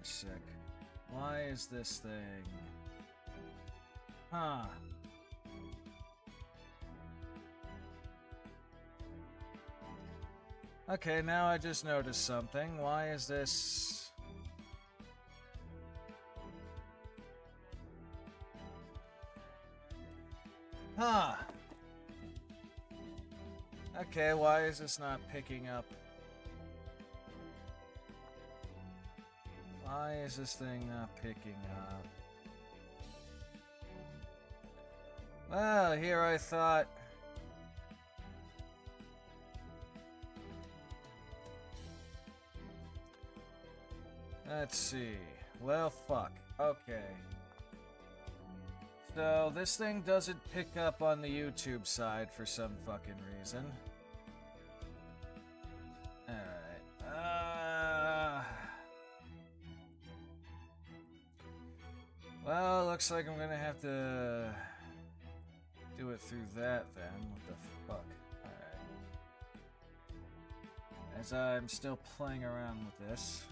sick. Why is this thing? Huh. Okay, now I just noticed something. Why is this... Huh. Okay, why is this not picking up? Why is this thing not picking up? Well, here I thought... Let's see. Well, fuck. Okay. So, this thing doesn't pick up on the YouTube side for some fucking reason. Alright. Well, looks like I'm gonna have to do it through that then. What the fuck? Alright. As I'm still playing around with this.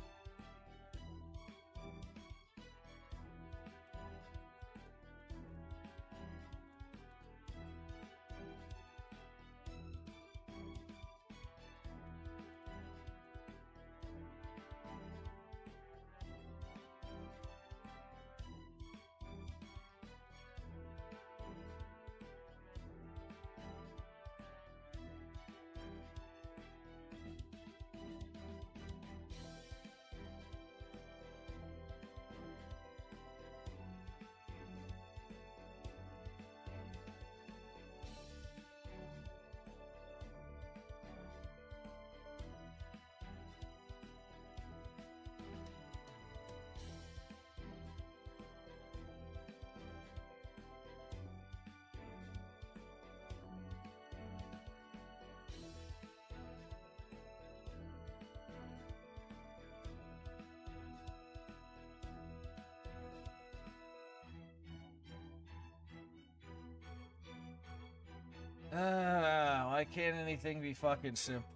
Why can't anything be fucking simple?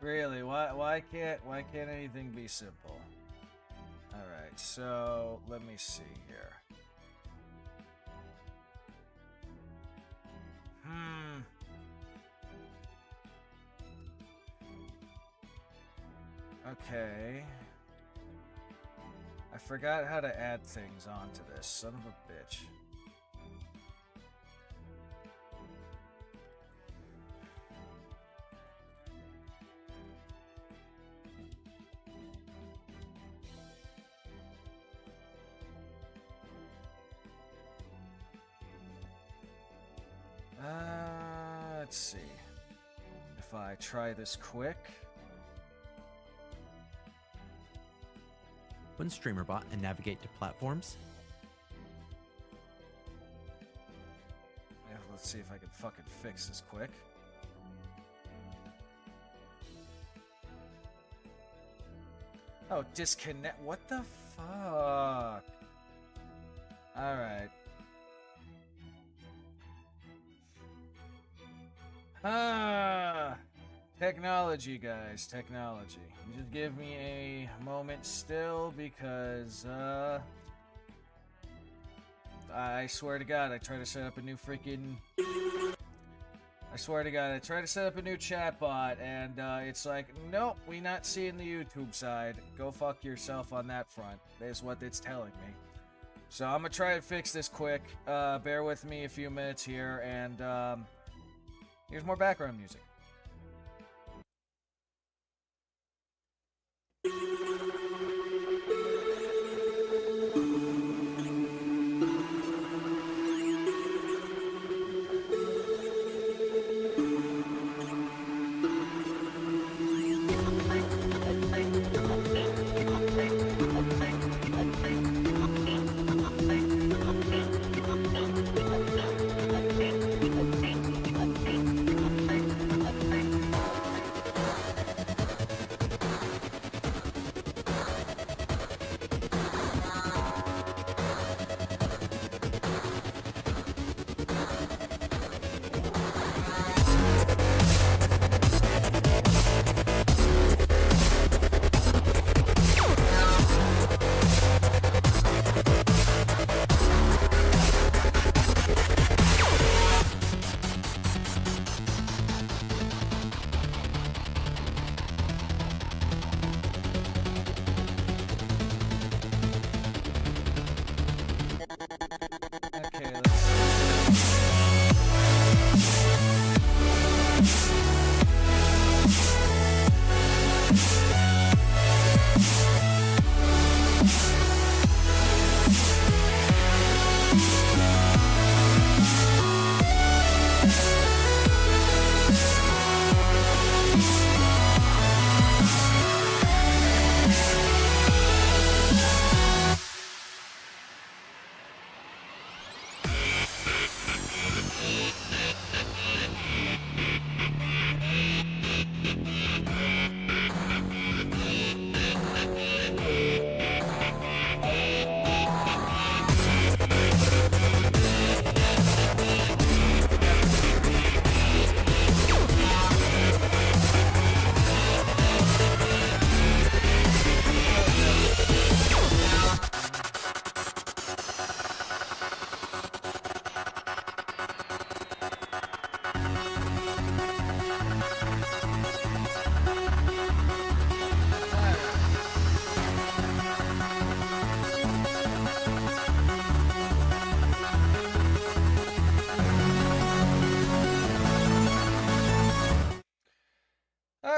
Really, why can't anything be simple? Alright, so let me see here. Okay. I forgot how to add things onto this, son of a bitch. Let's see. If I try this quick. Open StreamerBot and navigate to platforms. Yeah, let's see if I can fucking fix this quick. Oh, disconnect. What the fuck? Alright. Technology, guys, technology. Just give me a moment still because, I swear to God, I tried to set up a new freaking... I swear to God, I tried to set up a new chatbot, and, it's like, nope, we not seeing the YouTube side. Go fuck yourself on that front, is what it's telling me. So I'm gonna try to fix this quick. Bear with me a few minutes here, and, here's more background music.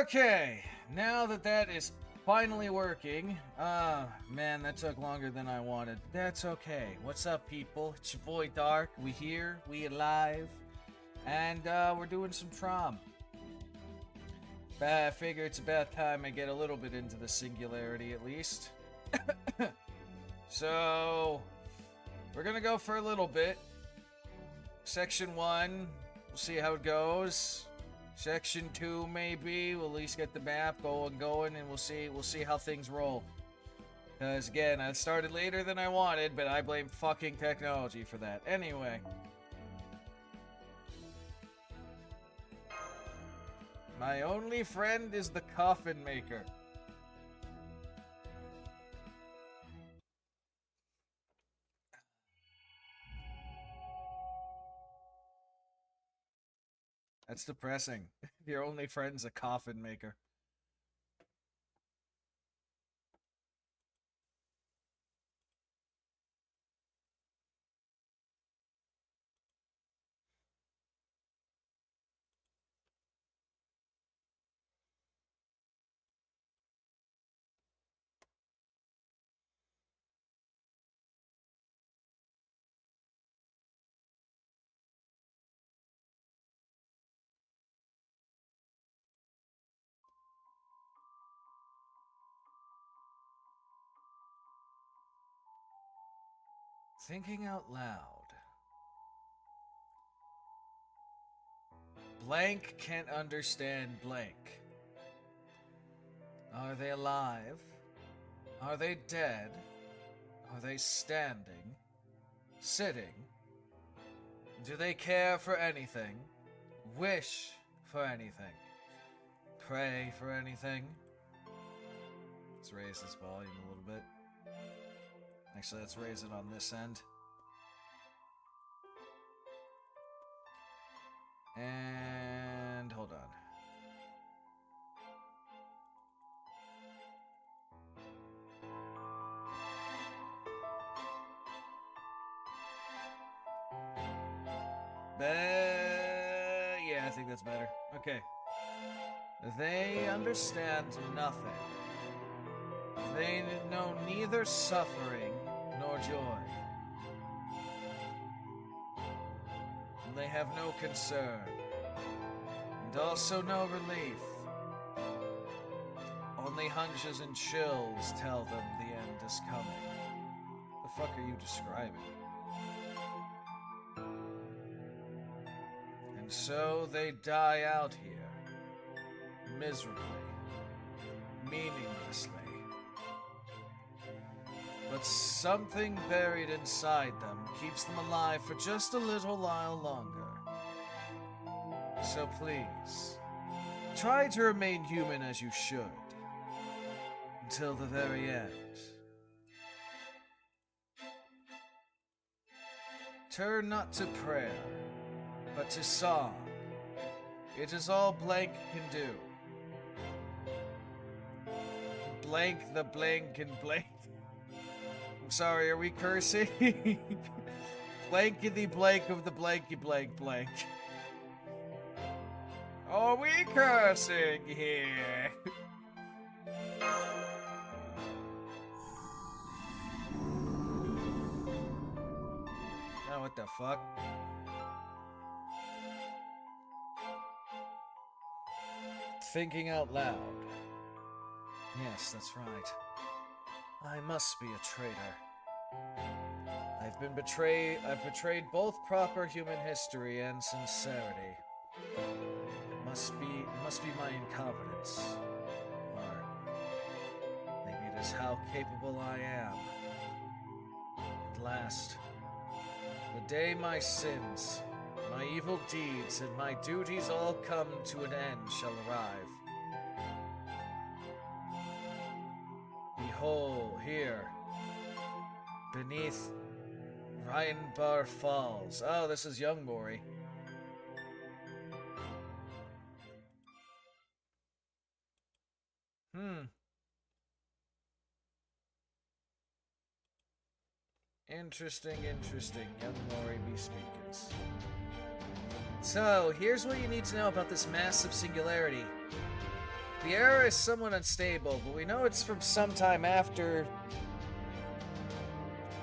Okay, now that that is finally working. Man, that took longer than I wanted. That's okay. What's up, people? It's your boy Dark. We here, we alive, and we're doing some Traum. I figure it's about time I get a little bit into the singularity at least. So, we're gonna go for a little bit. Section 1, we'll see how it goes. Section 2, maybe. We'll at least get the map going, and we'll see how things roll. Because, again, I started later than I wanted, but I blame fucking technology for that. Anyway. My only friend is the coffin maker. That's depressing. Your only friend's a coffin maker. Thinking out loud. Blank can't understand blank. Are they alive? Are they dead? Are they standing? Sitting? Do they care for anything? Wish for anything? Pray for anything? Let's raise this volume a little bit. Actually, let's raise it on this end. And hold on. Yeah, I think that's better. Okay. They understand nothing. They know neither suffering nor joy. They have no concern, and also no relief. Only hunches and chills tell them the end is coming. The fuck are you describing? And so they die out here, miserably, meaninglessly. But something buried inside them keeps them alive for just a little while longer. So please, try to remain human as you should, until the very end. Turn not to prayer, but to song. It is all blank can do. Blank the blank and blank. I'm sorry, are we cursing? Blankety blank of the blanky blank blank. Are we cursing here? Oh, what the fuck? Thinking out loud. Yes, that's right. I must be a traitor. I've betrayed both proper human history and sincerity. It must be my incompetence. Or maybe it is how capable I am. At last, the day my sins, my evil deeds, and my duties all come to an end shall arrive. Behold, here, beneath Rheinbar Falls. Oh, this is young Maury. Interesting. Young Maury be speakins. So, here's what you need to know about this massive singularity. The era is somewhat unstable, but we know it's from sometime after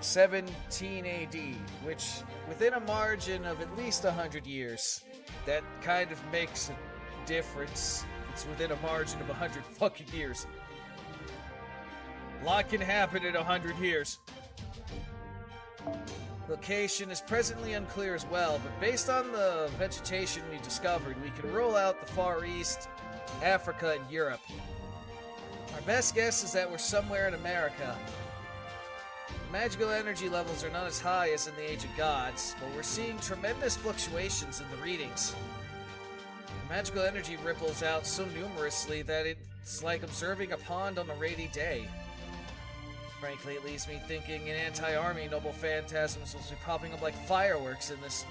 17 AD, which, within a margin of at least 100 years, that kind of makes a difference. It's within a margin of 100 fucking years. A lot can happen in 100 years. Location is presently unclear as well, but based on the vegetation we discovered, we can rule out the Far East, Africa, and Europe. Our best guess is that we're somewhere in America. Magical energy levels are not as high as in the Age of Gods, but we're seeing tremendous fluctuations in the readings. The magical energy ripples out so numerously that it's like observing a pond on a rainy day. Frankly, it leaves me thinking an anti-army noble phantasms will be popping up like fireworks in this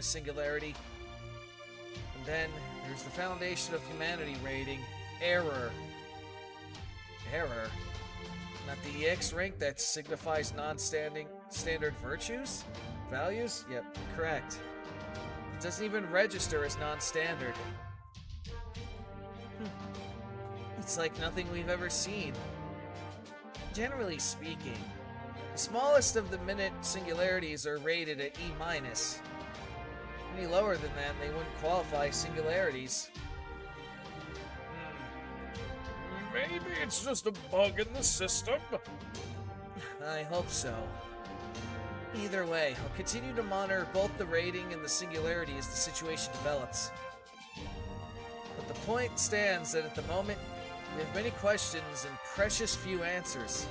singularity. And then there's the foundation of humanity rating, error. Error? Not the EX rank that signifies standard virtues? Values? Yep, correct. It doesn't even register as non-standard. It's like nothing we've ever seen. Generally speaking, the smallest of the minute singularities are rated at E-. Any lower than that, they wouldn't qualify as singularities. Maybe it's just a bug in the system. I hope so. Either way, I'll continue to monitor both the rating and the singularity as the situation develops. But the point stands that at the moment, we have many questions and precious few answers.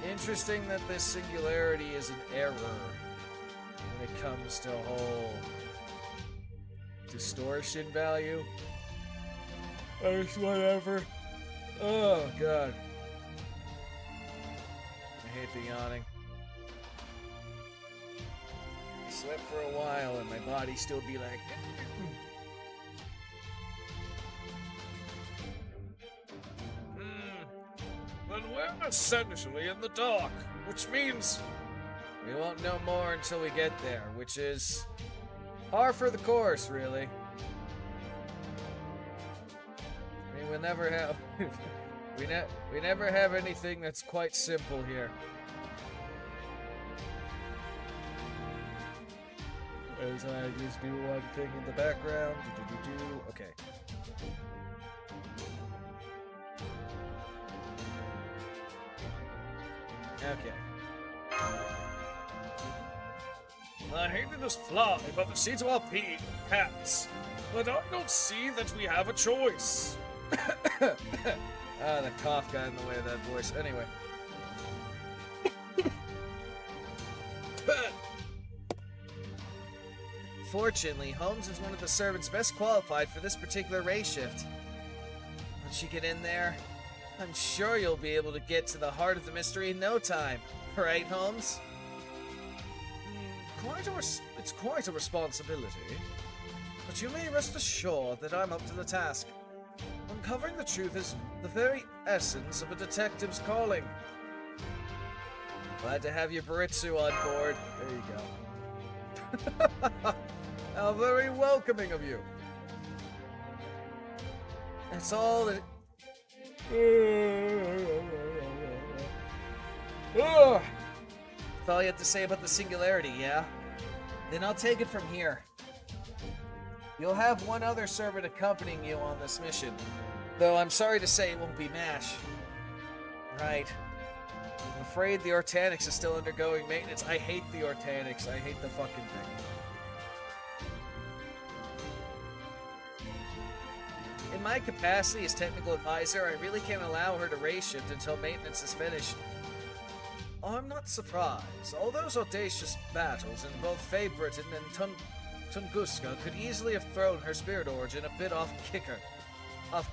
Interesting that this singularity is an error when it comes to whole distortion value. Or whatever. Oh, God. I hate the yawning. I slept for a while and my body still be like... Then we're essentially in the dark, which means we won't know more until we get there, which is par for the course, really. I mean, we never have we never have anything that's quite simple here. As I just do one thing in the background. Okay. Okay. I hate to just fly by the seats of our pants, but I don't see that we have a choice. The cough got in the way of that voice. Anyway. Fortunately, Holmes is one of the servants best qualified for this particular race shift. Once you get in there, I'm sure you'll be able to get to the heart of the mystery in no time. Right, Holmes? It's quite a responsibility. But you may rest assured that I'm up to the task. Uncovering the truth is the very essence of a detective's calling. Glad to have your Baritsu on board. There you go. How very welcoming of you. That's all that... That's all you have to say about the singularity, yeah? Then I'll take it from here. You'll have one other servant accompanying you on this mission. Though I'm sorry to say it won't be MASH. Right. I'm afraid the Organics is still undergoing maintenance. I hate the Organics. I hate the fucking thing. In my capacity as technical advisor, I really can't allow her to race shift until maintenance is finished. I'm not surprised. All those audacious battles in both Fey Britain and Tunguska could easily have thrown her spirit origin a bit off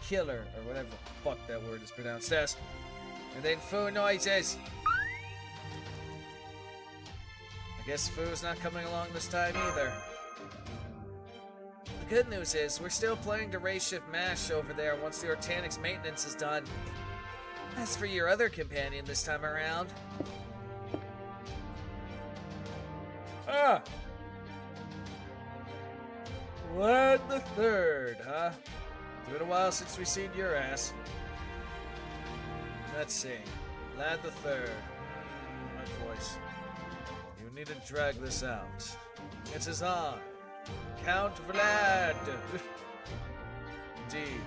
killer, or whatever the fuck that word is pronounced as. And then foo noises. I guess Foo's not coming along this time either. The good news is, we're still planning to race shift MASH over there once the Organics maintenance is done. As for your other companion this time around... Vlad the Third, huh? It's been a while since we seen your ass. Let's see. Lad the Third. My voice. You need to drag this out. It is I, Count Vlad. Indeed.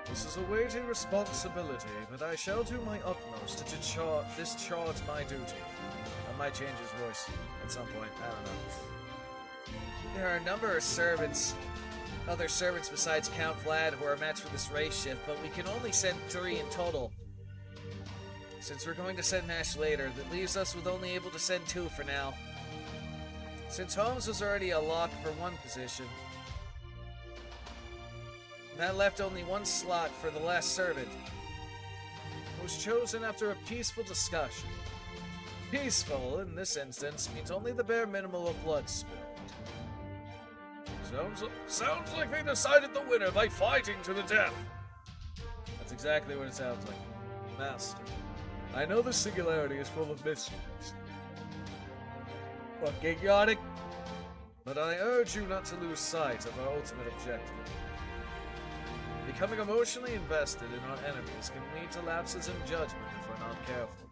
This is a weighty responsibility, but I shall do my utmost to discharge my duty. I might change his voice at some point. I don't know. There are a number of servants, other servants besides Count Vlad, who are a match for this race shift, but we can only send 3 in total. Since we're going to send Nash later, that leaves us with only able to send 2 for now. Since Holmes was already a lock for 1 position, that left only 1 slot for the last servant. It was chosen after a peaceful discussion. Peaceful, in this instance, means only the bare minimum of blood spilled. Sounds like they decided the winner by fighting to the death. That's exactly what it sounds like. Master, I know the singularity is full of mysteries. Fucking chaotic. But I urge you not to lose sight of our ultimate objective. Becoming emotionally invested in our enemies can lead to lapses in judgment if we're not careful.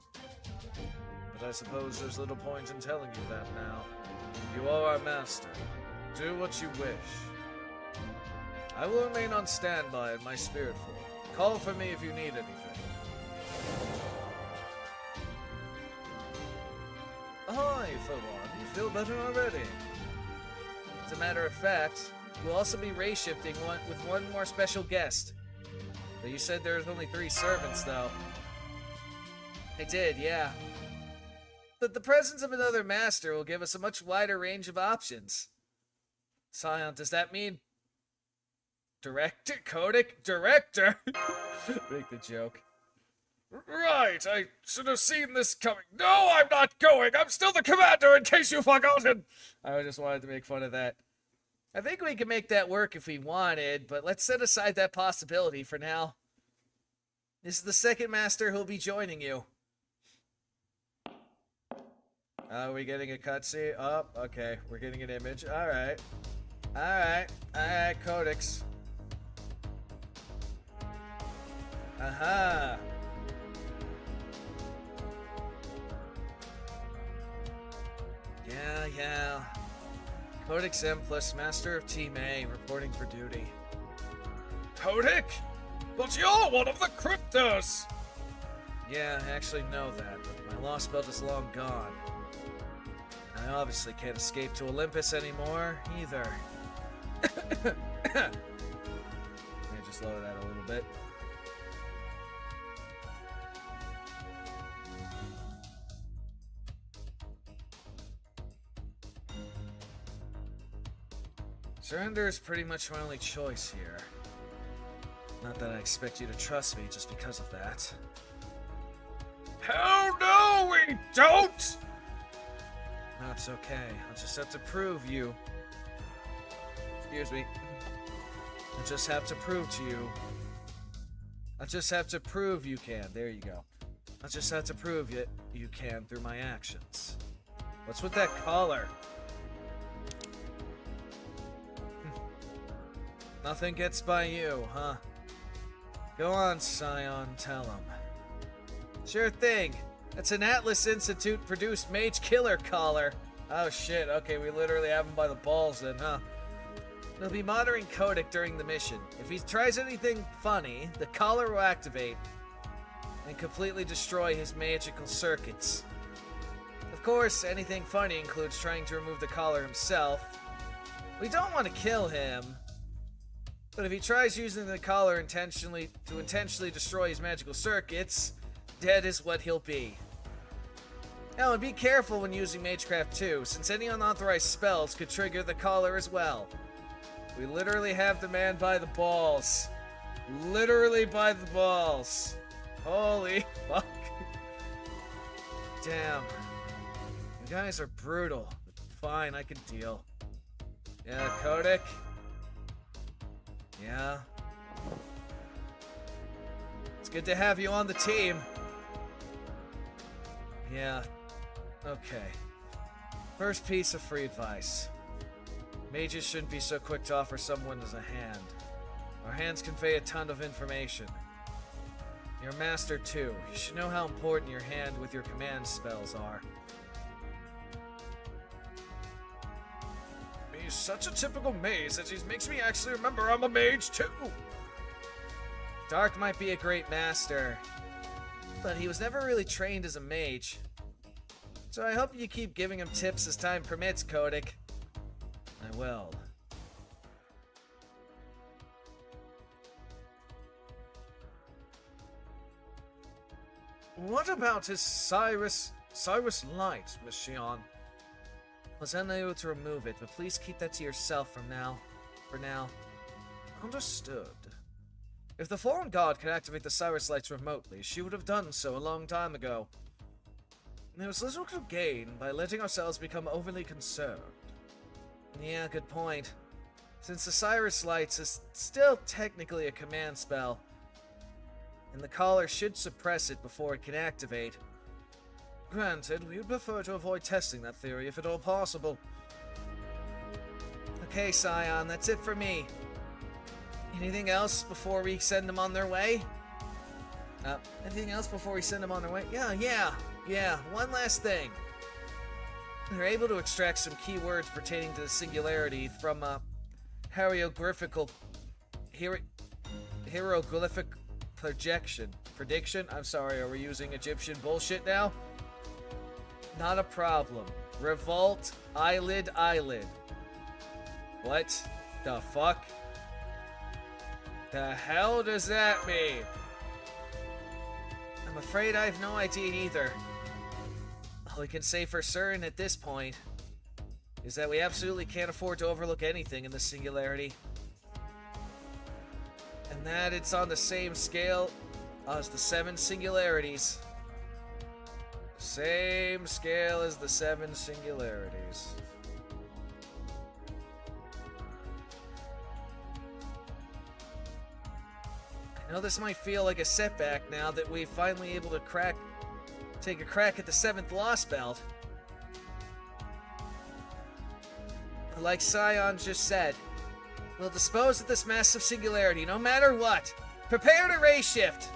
But I suppose there's little point in telling you that now. You are our master. Do what you wish. I will remain on standby in my spirit form. Call for me if you need anything. Hi, for one. You feel better already. As a matter of fact, we'll also be race shifting with 1 more special guest. But you said there's only 3 servants, though. I did, yeah. But the presence of another master will give us a much wider range of options. Scion, does that mean... Director? Codic? Director? Make the joke. Right, I should have seen this coming. No, I'm not going! I'm still the commander, in case you've forgotten! I just wanted to make fun of that. I think we can make that work if we wanted, but let's set aside that possibility for now. This is the 2nd master who'll be joining you. Are we getting a cutscene? Oh, okay. We're getting an image. Alright. Alright, Codex. Aha! Yeah. Codex M plus Master of Team A reporting for duty. Codic? But you're one of the cryptos! Yeah, I actually know that, but my lost belt is long gone. I obviously can't escape to Olympus anymore, either. Let me just lower that a little bit. Surrender is pretty much my only choice here. Not that I expect you to trust me just because of that. Hell no, we don't! That's okay. I'll just have to prove you. Excuse me. I just have to prove to you. I just have to prove you can. There you go. I just have to prove you can through my actions. What's with that collar? Nothing gets by you, huh? Go on, Scion, tell him. Sure thing. It's an Atlas Institute-produced mage killer collar. Oh shit, okay, we literally have him by the balls then, huh? He'll be monitoring Codic during the mission. If he tries anything funny, the collar will activate and completely destroy his magical circuits. Of course, anything funny includes trying to remove the collar himself. We don't want to kill him, but if he tries using the collar intentionally destroy his magical circuits, dead is what he'll be. Now, and be careful when using Magecraft 2, since any unauthorized spells could trigger the collar as well. We literally have the man by the balls. Literally by the balls. Holy fuck. Damn. You guys are brutal. Fine, I can deal. Yeah, Codic? Yeah? It's good to have you on the team. Yeah. Okay. First piece of free advice. Mages shouldn't be so quick to offer someone as a hand. Our hands convey a ton of information. You're a master too. You should know how important your hand with your command spells are. He's such a typical mage that he makes me actually remember I'm a mage too. Dark might be a great master, but he was never really trained as a mage. So I hope you keep giving him tips as time permits, Kodik. I will. What about his Cyrus light, Miss Shion? Was unable to remove it, but please keep that to yourself for now. Understood. If the foreign god could activate the Cyrus lights remotely, she would have done so a long time ago. There was little to gain by letting ourselves become overly concerned. Yeah, good point. Since the Cyrus lights is still technically a command spell, and the caller should suppress it before it can activate. Granted, we would prefer to avoid testing that theory if at all possible. Okay, Scion, that's it for me. Anything else before we send them on their way? Anything else before we send them on their way? Yeah, one last thing. They're able to extract some keywords pertaining to the singularity from hieroglyphic prediction. I'm sorry, are we using Egyptian bullshit now? Not a problem. Revolt, eyelid. What the fuck? The hell does that mean? I'm afraid I have no idea either. All we can say for certain at this point is that we absolutely can't afford to overlook anything in the singularity. And that it's on the same scale as the 7 singularities. Same scale as the 7 singularities. I know this might feel like a setback now that we're finally able to take a crack at the 7th Lost Belt. But like Scion just said, we'll dispose of this massive singularity no matter what. Prepare to race shift.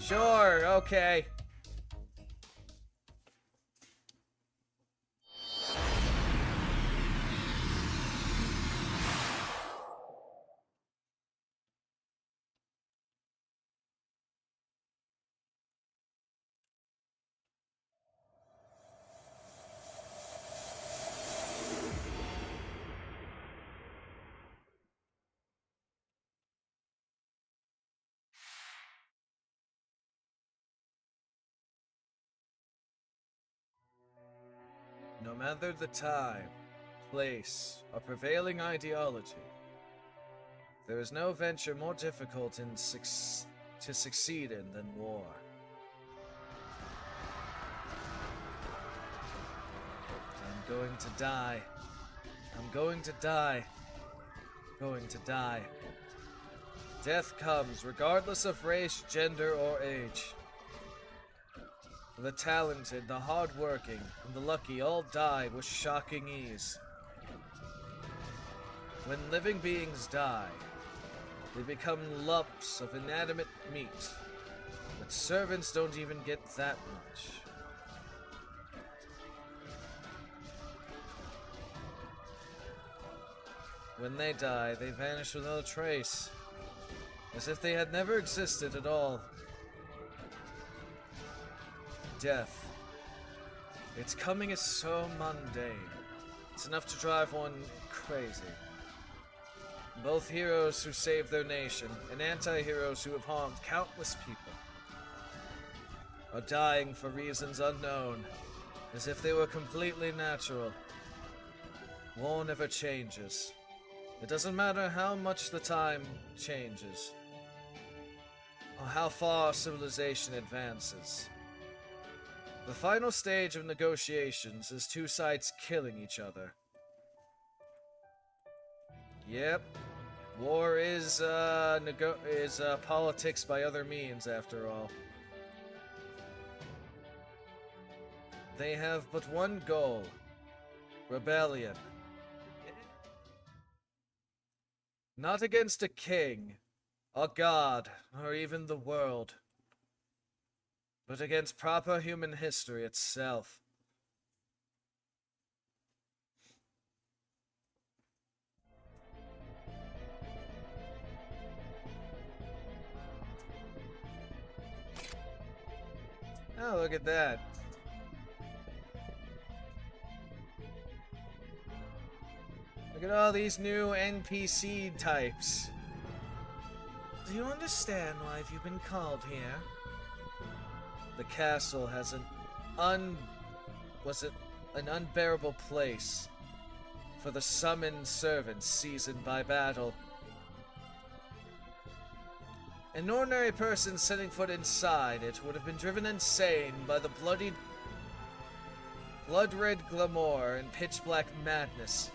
Sure, okay. No matter the time, place, or prevailing ideology, there is no venture more difficult to succeed in than war. I'm going to die. I'm going to die. Going to die. Death comes regardless of race, gender, or age. The talented, the hard-working, and the lucky all die with shocking ease. When living beings die, they become lumps of inanimate meat, but servants don't even get that much. When they die, they vanish without a trace, as if they had never existed at all. Death. Its coming is so mundane. It's enough to drive one crazy. Both heroes who saved their nation and anti-heroes who have harmed countless people are dying for reasons unknown, as if they were completely natural. War never changes. It doesn't matter how much the time changes, or how far civilization advances. The final stage of negotiations is two sides killing each other. Yep, war is politics by other means, after all. They have but one goal: rebellion. Not against a king, or God, or even the world, but against proper human history itself. Oh, look at that. Look at all these new NPC types. Do you understand why you've been called here? The castle has an unbearable place for the summoned servants seasoned by battle. An ordinary person setting foot inside it would have been driven insane by the blood-red glamour and pitch-black madness.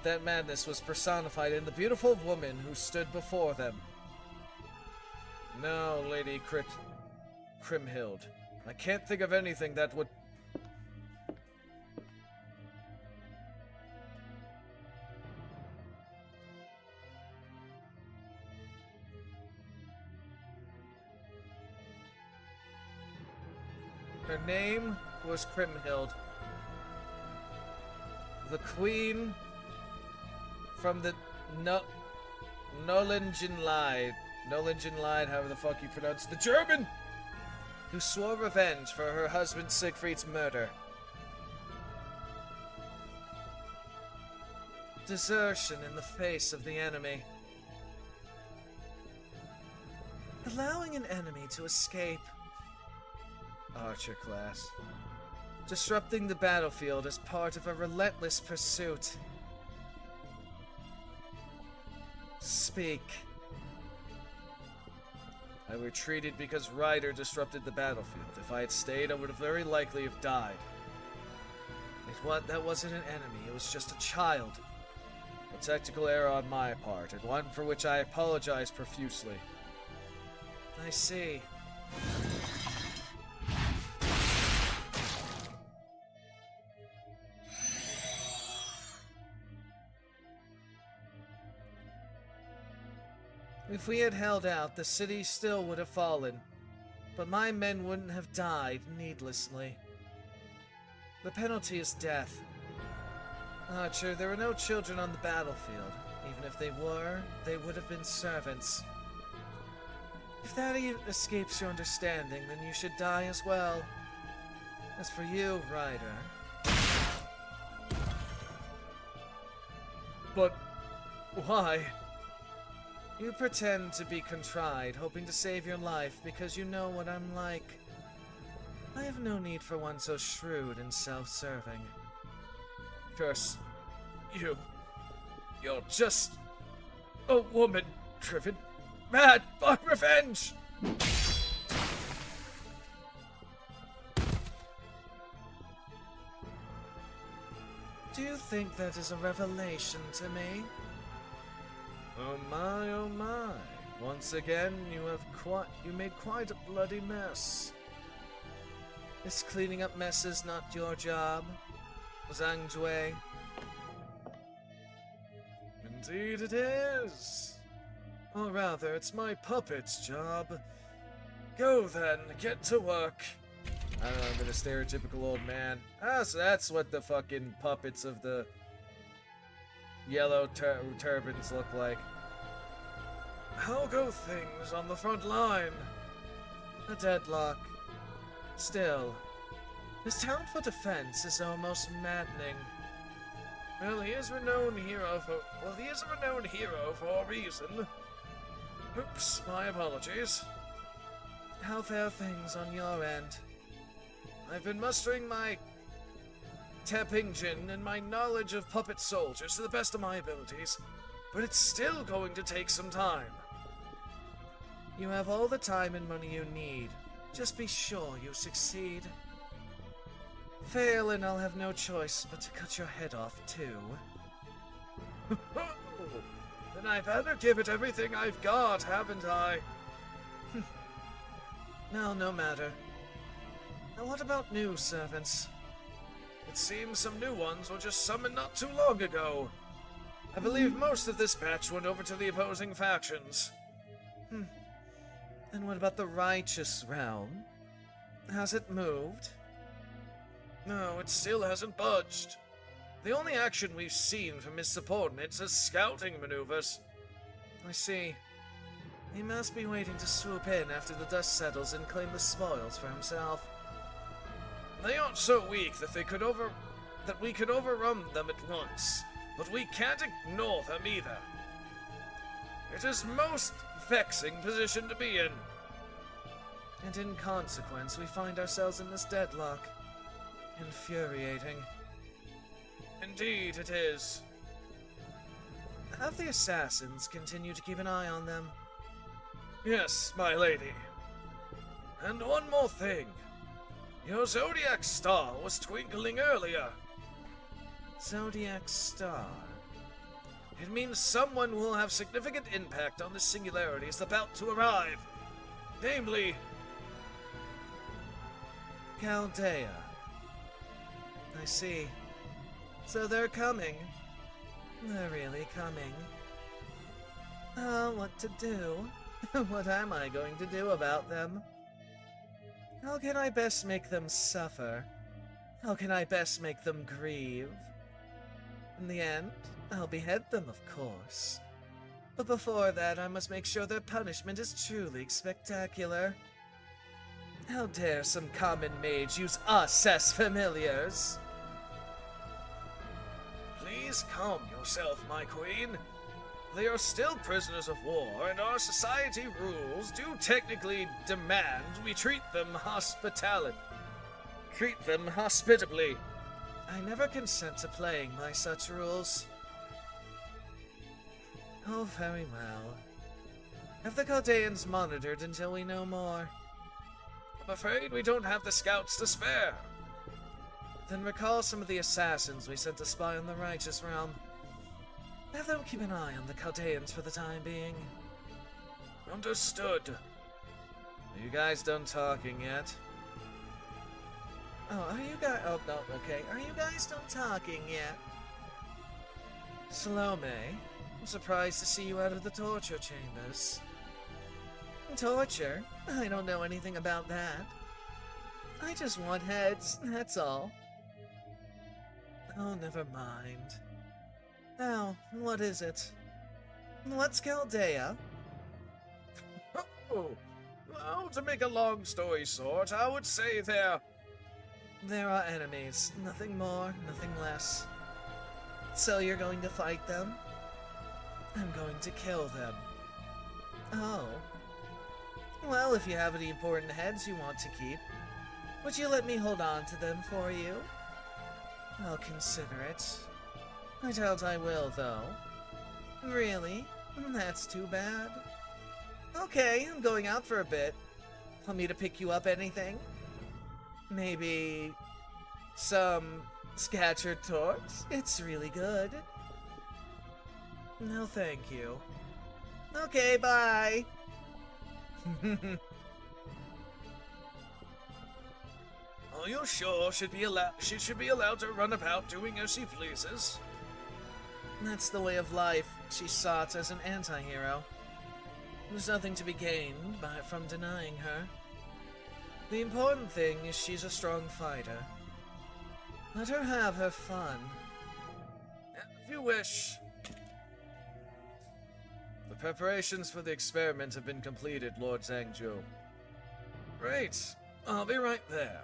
That madness was personified in the beautiful woman who stood before them. No, Lady Crimhild. I can't think of anything that would... Her name was Crimhild. The queen from the Nolengenlied, however the fuck you pronounce the German, who swore revenge for her husband Siegfried's murder. Desertion in the face of the enemy. Allowing an enemy to escape. Archer class. Disrupting the battlefield as part of a relentless pursuit. Speak. I retreated because Ryder disrupted the battlefield. If I had stayed, I would have very likely have died. That wasn't an enemy, it was just a child. A tactical error on my part, and one for which I apologize profusely. I see. If we had held out, the city still would have fallen, but my men wouldn't have died needlessly. The penalty is death. Archer, there were no children on the battlefield. Even if they were, they would have been servants. If that escapes your understanding, then you should die as well. As for you, Ryder... But... why? You pretend to be contrite, hoping to save your life because you know what I'm like. I have no need for one so shrewd and self-serving. Curse you. You're just a woman driven mad by revenge! Do you think that is a revelation to me? Oh my, once again you made quite a bloody mess. Is cleaning up messes not your job, Zhangzhui? Indeed it is. Or rather, it's my puppet's job. Go then, get to work. I don't know, I'm a stereotypical old man. Ah, so that's what the fucking puppets of the yellow turbans look like. How go things on the front line? A deadlock. Still, his talent for defense is almost maddening. Well, he is a renowned hero for a reason. Oops, my apologies. How fare things on your end? I've been mustering my Tepingen and my knowledge of puppet soldiers to the best of my abilities, but it's still going to take some time. You have all the time and money you need. Just be sure you succeed. Fail and I'll have no choice but to cut your head off too. Then I better give it everything I've got, haven't I? No matter. Now what about new servants? It seems some new ones were just summoned not too long ago. I believe most of this batch went over to the opposing factions. And what about the righteous realm? Has it moved? No, it still hasn't budged. The only action we've seen from his subordinates is scouting maneuvers. I see. He must be waiting to swoop in after the dust settles and claim the spoils for himself. They aren't so weak that we could overrun them at once, but we can't ignore them either. It is most vexing position to be in. And in consequence, we find ourselves in this deadlock. Infuriating. Indeed it is. Have the assassins continue to keep an eye on them? Yes, my lady. And one more thing. Your zodiac star was twinkling earlier. Zodiac star? It means someone will have significant impact on the singularity is about to arrive. Namely, Chaldea. I see. So they're coming. They're really coming. What to do? What am I going to do about them? How can I best make them suffer? How can I best make them grieve? In the end, I'll behead them, of course. But before that, I must make sure their punishment is truly spectacular. How dare some common mage use us as familiars? Please calm yourself, my queen. They are still prisoners of war, and our society rules do technically demand we treat them hospitably. I never consent to playing by such rules. Oh, very well. Have the Chaldeans monitored until we know more? I'm afraid we don't have the scouts to spare. Then recall some of the assassins we sent to spy on the righteous realm. Have them keep an eye on the Chaldeans for the time being. Understood. Are you guys done talking yet? Oh, are you guys... Oh, no, okay. Are you guys done talking yet? Salome, I'm surprised to see you out of the torture chambers. Torture? I don't know anything about that. I just want heads, that's all. Oh, never mind. Now, what is it? What's Chaldea? Oh, well, to make a long story short, I would say There are enemies, nothing more, nothing less. So you're going to fight them? I'm going to kill them. Oh. Well, if you have any important heads you want to keep, would you let me hold on to them for you? I'll consider it. I doubt I will, though. Really? That's too bad. Okay, I'm going out for a bit. Want me to pick you up anything? Maybe some scattered torch? It's really good. No, thank you. Okay, bye. Are you sure she should be allowed to run about doing as she pleases? That's the way of life she sought as an anti-hero. There's nothing to be gained from denying her. The important thing is she's a strong fighter. Let her have her fun. If you wish. The preparations for the experiment have been completed, Lord Zhangzhou. Great. I'll be right there.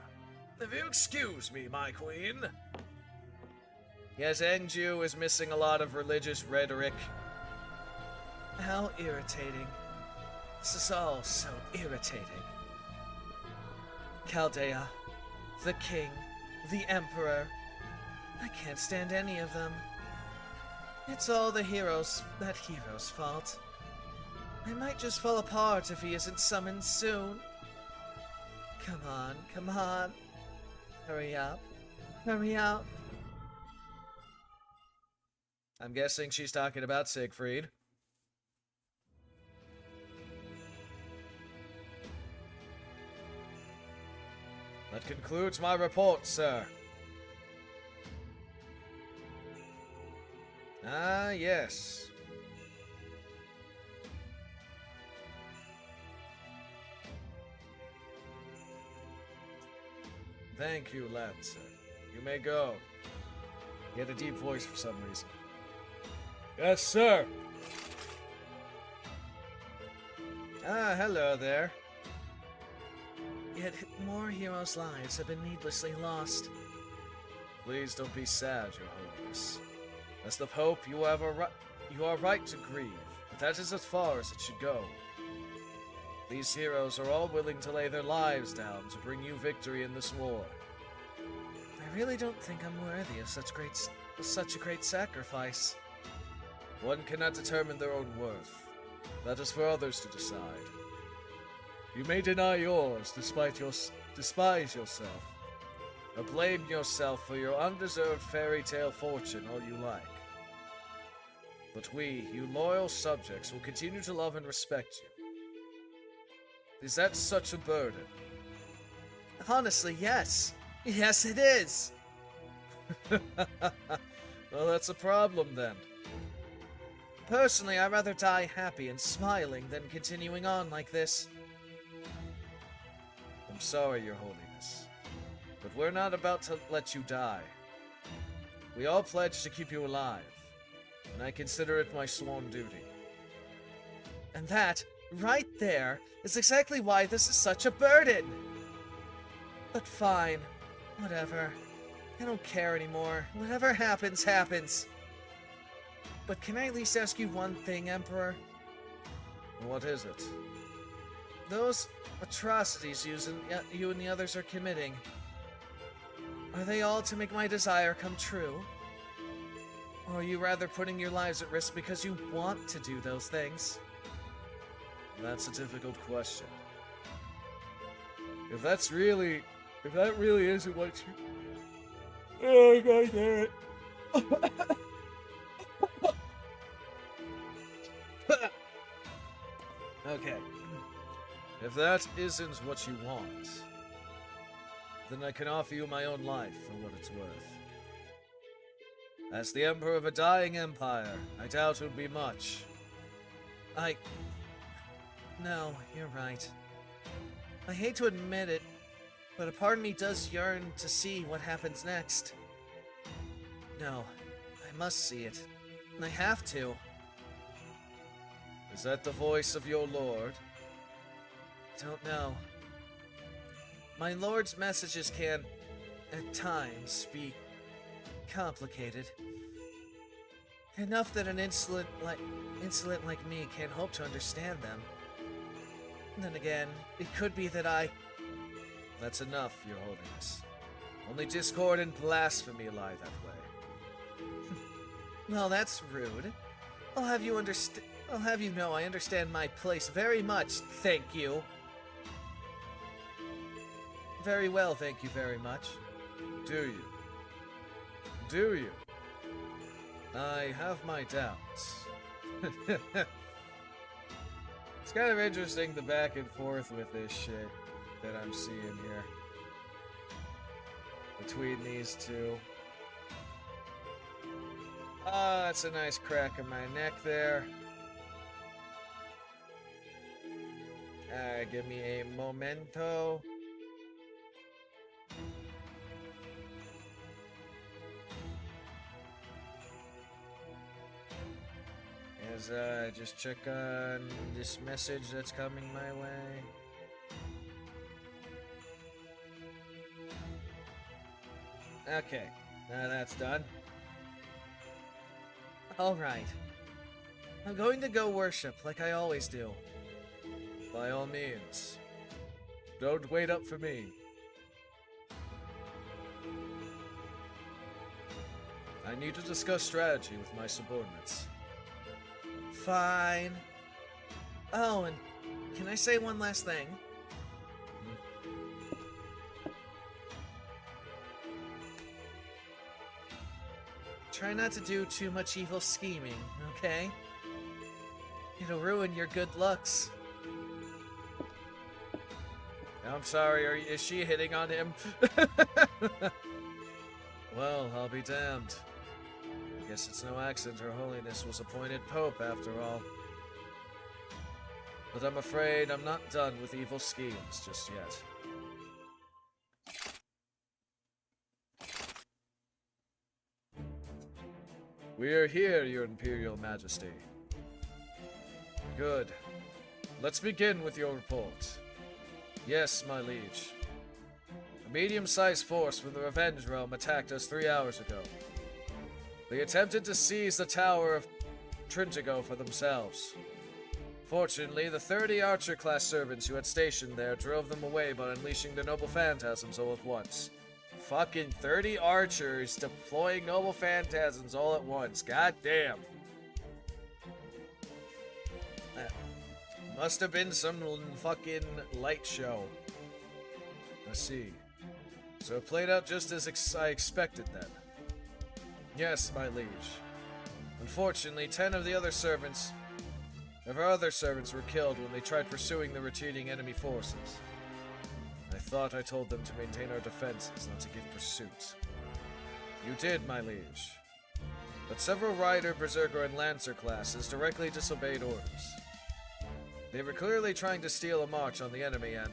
If you excuse me, my queen. Yes, Zhangzhou is missing a lot of religious rhetoric. How irritating. This is all so irritating. Chaldea, the king, the emperor. I can't stand any of them. It's all that hero's fault. I might just fall apart if he isn't summoned soon. Come on, come on. Hurry up. Hurry up. I'm guessing she's talking about Siegfried. That concludes my report, sir. Ah, yes. Thank you, Lancer. You may go. He had a deep voice for some reason. Yes, sir. Ah, hello there. Yet more heroes' lives have been needlessly lost. Please don't be sad, Your Holiness. As the Pope, you are right to grieve, but that is as far as it should go. These heroes are all willing to lay their lives down to bring you victory in this war. I really don't think I'm worthy of such a great sacrifice. One cannot determine their own worth. That is for others to decide. You may deny yours, despise yourself, or blame yourself for your undeserved fairy tale fortune all you like. But we, you loyal subjects, will continue to love and respect you. Is that such a burden? Honestly, yes. Yes, it is. Well, that's a problem then. Personally, I'd rather die happy and smiling than continuing on like this. I'm sorry, Your Holiness, but we're not about to let you die. We all pledged to keep you alive, and I consider it my sworn duty. And that, right there, is exactly why this is such a burden. But fine, whatever. I don't care anymore. Whatever happens, happens. But can I at least ask you one thing, Emperor? What is it? Those atrocities you and the others are committing, are they all to make my desire come true? Or are you rather putting your lives at risk because you want to do those things? That's a difficult question. If that really isn't what you... Oh, God damn it. Okay. If that isn't what you want, then I can offer you my own life for what it's worth. As the Emperor of a dying empire, I doubt it would be much. No, you're right. I hate to admit it, but a part of me does yearn to see what happens next. No, I must see it. And I have to. Is that the voice of your lord? Don't know. My lord's messages can, at times, be complicated. Enough that an insolent like me can't hope to understand them. Then again, it could be that That's enough, Your Holiness. Only discord and blasphemy lie that way. Well, that's rude. I'll have you know I understand my place very much, thank you. Very well, thank you very much. Do you? Do you? I have my doubts. It's kind of interesting the back and forth with this shit that I'm seeing here. Between these two. Ah, that's a nice crack in my neck there. Give me a momento. As just check on this message that's coming my way. Okay, now that's done. Alright. I'm going to go worship like I always do. By all means. Don't wait up for me. I need to discuss strategy with my subordinates. Fine. Oh, and can I say one last thing? Try not to do too much evil scheming, okay? It'll ruin your good looks. I'm sorry, is she hitting on him? Well, I'll be damned. Guess it's no accident Her Holiness was appointed Pope after all. But I'm afraid I'm not done with evil schemes just yet. We are here, Your Imperial Majesty. Good. Let's begin with your report. Yes, my liege. A medium-sized force from the Revenge Realm attacked us 3 hours ago. They attempted to seize the Tower of Trintigo for themselves. Fortunately, the 30 Archer-class servants who had stationed there drove them away by unleashing their noble phantasms all at once. Fucking 30 archers deploying noble phantasms all at once. God damn. Must have been some fucking light show. I see. So it played out just as I expected then. Yes, my liege. Unfortunately, 10 of our other servants were killed when they tried pursuing the retreating enemy forces. I thought I told them to maintain our defenses, not to give pursuit. You did, my liege. But several Rider, Berserker, and Lancer classes directly disobeyed orders. They were clearly trying to steal a march on the enemy and...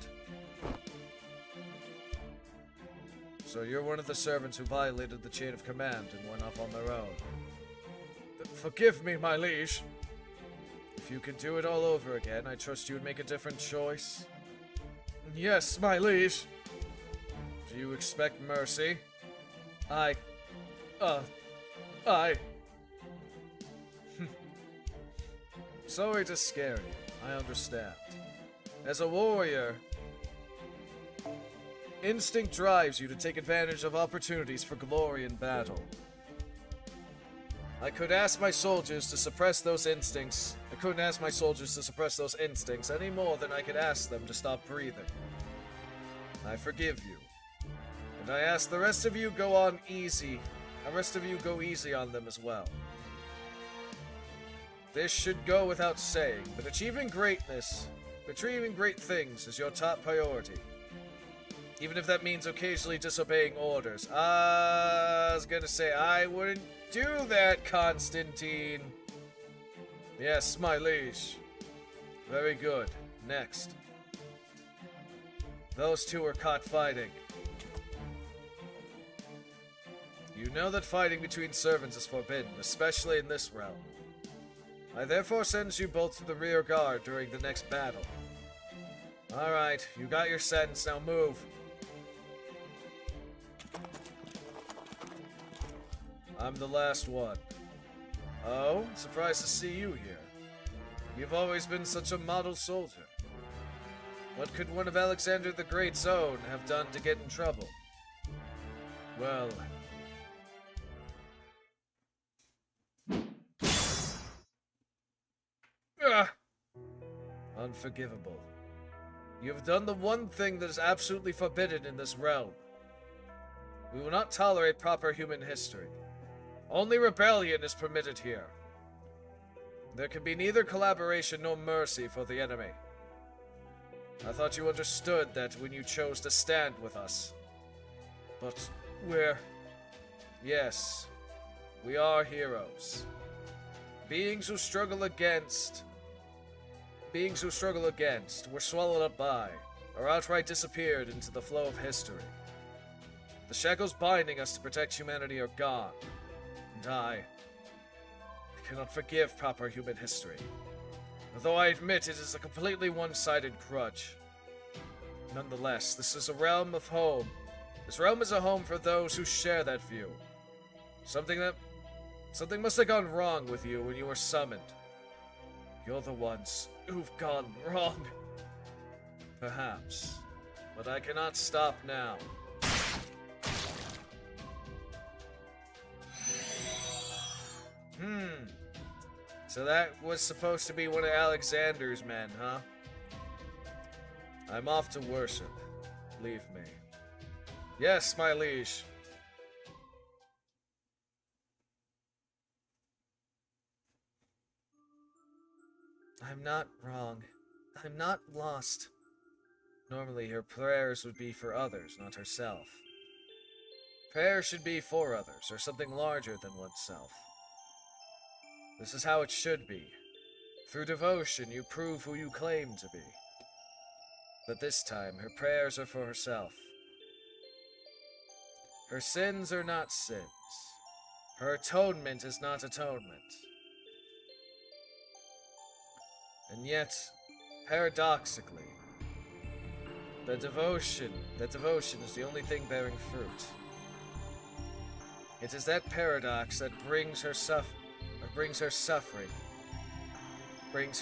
So you're one of the servants who violated the chain of command and went off on their own. Forgive me, my liege. If you could do it all over again, I trust you would make a different choice. Yes, my liege. Do you expect mercy? Sorry to scare you, I understand. As a warrior, instinct drives you to take advantage of opportunities for glory in battle. I could ask my soldiers to suppress those instincts. I couldn't ask my soldiers to suppress those instincts any more than I could ask them to stop breathing. I forgive you. And I ask the rest of you go on easy. The rest of you go easy on them as well. This should go without saying, but achieving great things is your top priority. Even if that means occasionally disobeying orders. I was gonna say, I wouldn't do that, Constantine. Yes, my liege. Very good. Next. Those two were caught fighting. You know that fighting between servants is forbidden, especially in this realm. I therefore send you both to the rear guard during the next battle. Alright, you got your sentence, now move. I'm the last one. Oh, surprised to see you here. You've always been such a model soldier. What could one of Alexander the Great's own have done to get in trouble? Well... Unforgivable. You have done the one thing that is absolutely forbidden in this realm. We will not tolerate proper human history. Only rebellion is permitted here. There can be neither collaboration nor mercy for the enemy. I thought you understood that when you chose to stand with us. But yes, we are heroes. Beings who struggle against were swallowed up by, or outright disappeared into the flow of history. The shackles binding us to protect humanity are gone, and I cannot forgive proper human history. Although I admit it is a completely one-sided grudge. Nonetheless, this is a realm of home. This realm is a home for those who share that view. Something must have gone wrong with you when you were summoned. You're the ones who've gone wrong. Perhaps. But I cannot stop now. So that was supposed to be one of Alexander's men, huh? I'm off to worship. Leave me. Yes, my liege. I'm not wrong. I'm not lost. Normally, her prayers would be for others, not herself. Prayer should be for others, or something larger than oneself. This is how it should be. Through devotion, you prove who you claim to be. But this time, her prayers are for herself. Her sins are not sins. Her atonement is not atonement. And yet, paradoxically, that devotion is the only thing bearing fruit. It is that paradox that brings her suffering. Brings her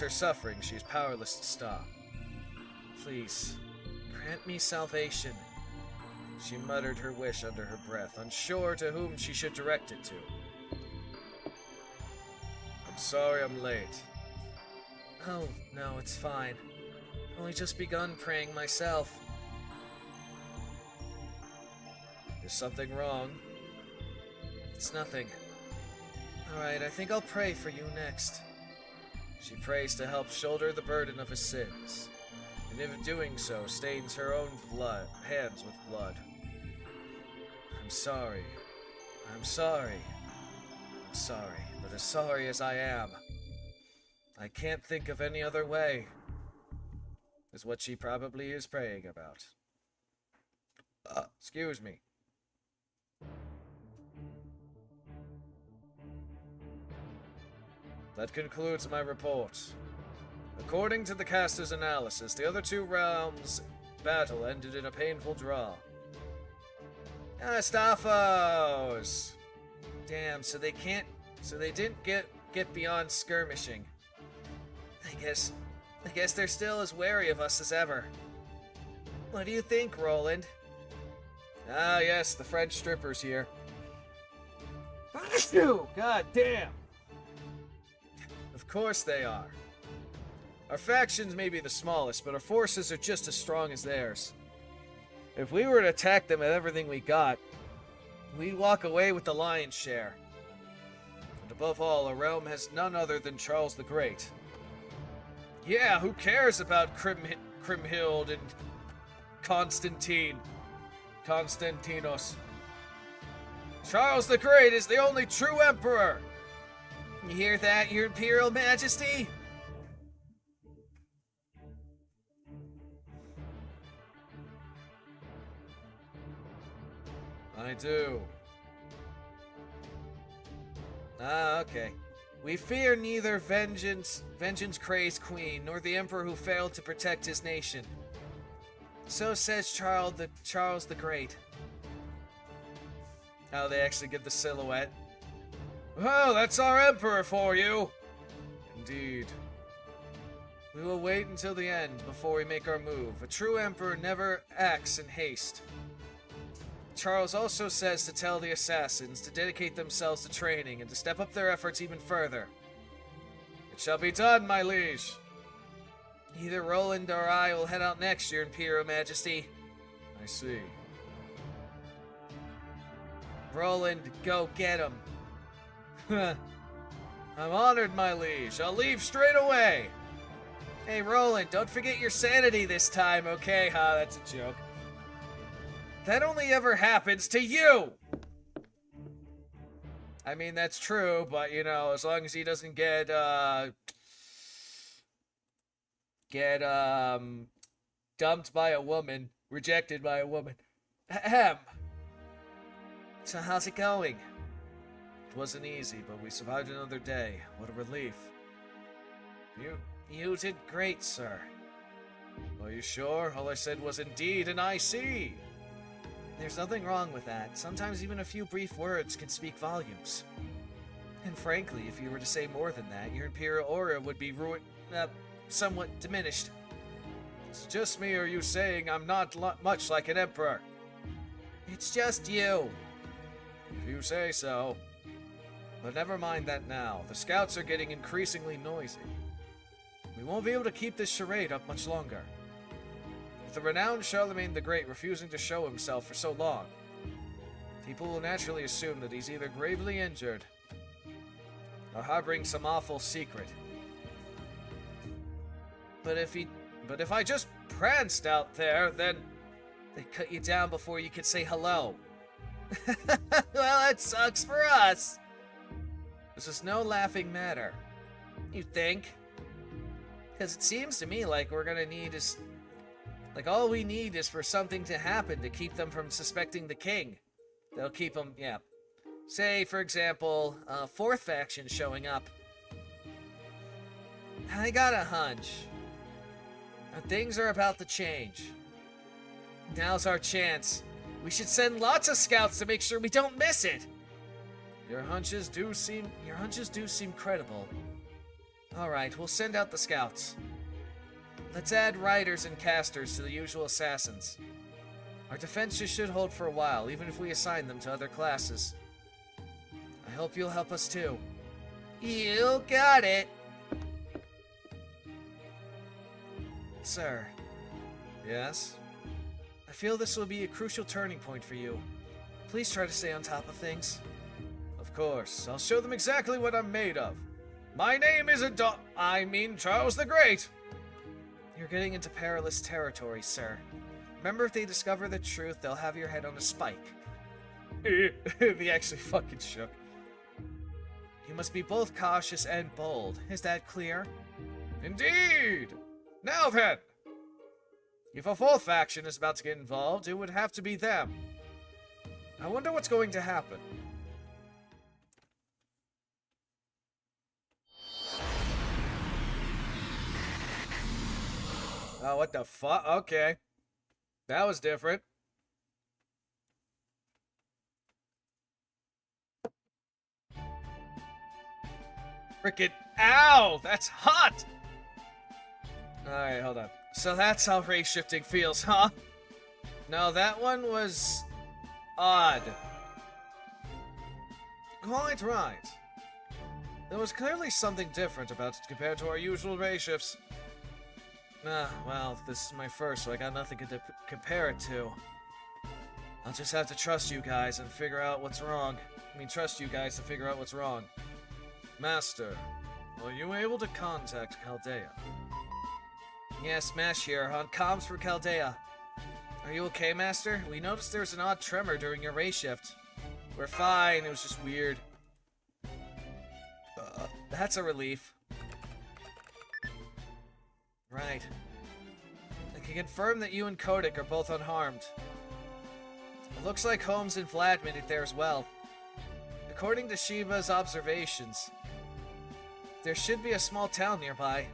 suffering she is powerless to stop. Please, grant me salvation. She muttered her wish under her breath, unsure to whom she should direct it to. I'm sorry I'm late. Oh, no, it's fine. Only just begun praying myself. Is something wrong? It's nothing. Alright, I think I'll pray for you next. She prays to help shoulder the burden of his sins, and if doing so, stains her own hands with blood. I'm sorry. I'm sorry. I'm sorry, but as sorry as I am, I can't think of any other way, is what she probably is praying about. Excuse me. That concludes my report. According to the caster's analysis, the other two realms' battle ended in a painful draw. Astafos! Damn, so they didn't get beyond skirmishing. I guess they're still as wary of us as ever. What do you think, Roland? Ah, yes, the French strippers here. God damn! Of course they are. Our factions may be the smallest, but our forces are just as strong as theirs. If we were to attack them with everything we got, we'd walk away with the lion's share. And above all, our realm has none other than Charles the Great. Yeah, who cares about Kriemhild and Constantinos? Charles the Great is the only true emperor! You hear that, Your Imperial Majesty? I do. Ah, okay. We fear neither vengeance-crazed queen, nor the emperor who failed to protect his nation. So says Charles the Great. Oh, they actually give the silhouette. Well, that's our emperor for you! Indeed. We will wait until the end before we make our move. A true emperor never acts in haste. Charles also says to tell the assassins to dedicate themselves to training and to step up their efforts even further. It shall be done, my liege. Either Roland or I will head out next, Your Imperial Majesty. I see. Roland, go get him. I'm honored, my liege. I'll leave straight away. Hey, Roland, don't forget your sanity this time, okay? Ha, that's a joke. That only ever happens to you! I mean, that's true, but, you know, as long as he doesn't get dumped by a woman, rejected by a woman. Ahem. So how's it going? It wasn't easy, but we survived another day. What a relief. You did great, sir. Are you sure? All I said was indeed an IC. There's nothing wrong with that. Sometimes even a few brief words can speak volumes. And frankly, if you were to say more than that, your imperial aura would be somewhat diminished. It's just me, or are you saying I'm not much like an emperor? It's just you. If you say so. But never mind that now. The scouts are getting increasingly noisy. We won't be able to keep this charade up much longer. With the renowned Charlemagne the Great refusing to show himself for so long, people will naturally assume that he's either gravely injured or harboring some awful secret. But if I just pranced out there, then they'd cut you down before you could say hello. Well, that sucks for us. This is no laughing matter. You think? Because it seems to me like we're gonna need is... Like, all we need is for something to happen to keep them from suspecting the king. They'll keep them, yeah. Say, for example, a fourth faction showing up. I got a hunch. Things are about to change. Now's our chance. We should send lots of scouts to make sure we don't miss it. Your hunches do seem credible. All right, we'll send out the scouts. Let's add riders and casters to the usual assassins. Our defenses should hold for a while, even if we assign them to other classes. I hope you'll help us too. You got it. Sir. Yes? I feel this will be a crucial turning point for you. Please try to stay on top of things. Of course. I'll show them exactly what I'm made of. My name isn't Charles the Great. You're getting into perilous territory, sir. Remember, if they discover the truth, they'll have your head on a spike. He actually fucking shook. You must be both cautious and bold. Is that clear? Indeed! Now then! If a fourth faction is about to get involved, it would have to be them. I wonder what's going to happen. Oh, what the fuck? Okay. That was different. Frickin' ow! That's hot! Alright, hold on. So that's how race shifting feels, huh? No, that one was... odd. Quite right. There was clearly something different about it compared to our usual race shifts. Well, this is my first, so I got nothing to compare it to. I'll just have to trust you guys and figure out what's wrong. Trust you guys to figure out what's wrong. Master, are you able to contact Chaldea? Yes, Mash here, on comms for Chaldea. Are you okay, Master? We noticed there was an odd tremor during your race shift. We're fine, it was just weird. That's a relief. Right. I can confirm that you and Kodak are both unharmed. It looks like Holmes and Vlad made it there as well. According to Shiba's observations, there should be a small town nearby.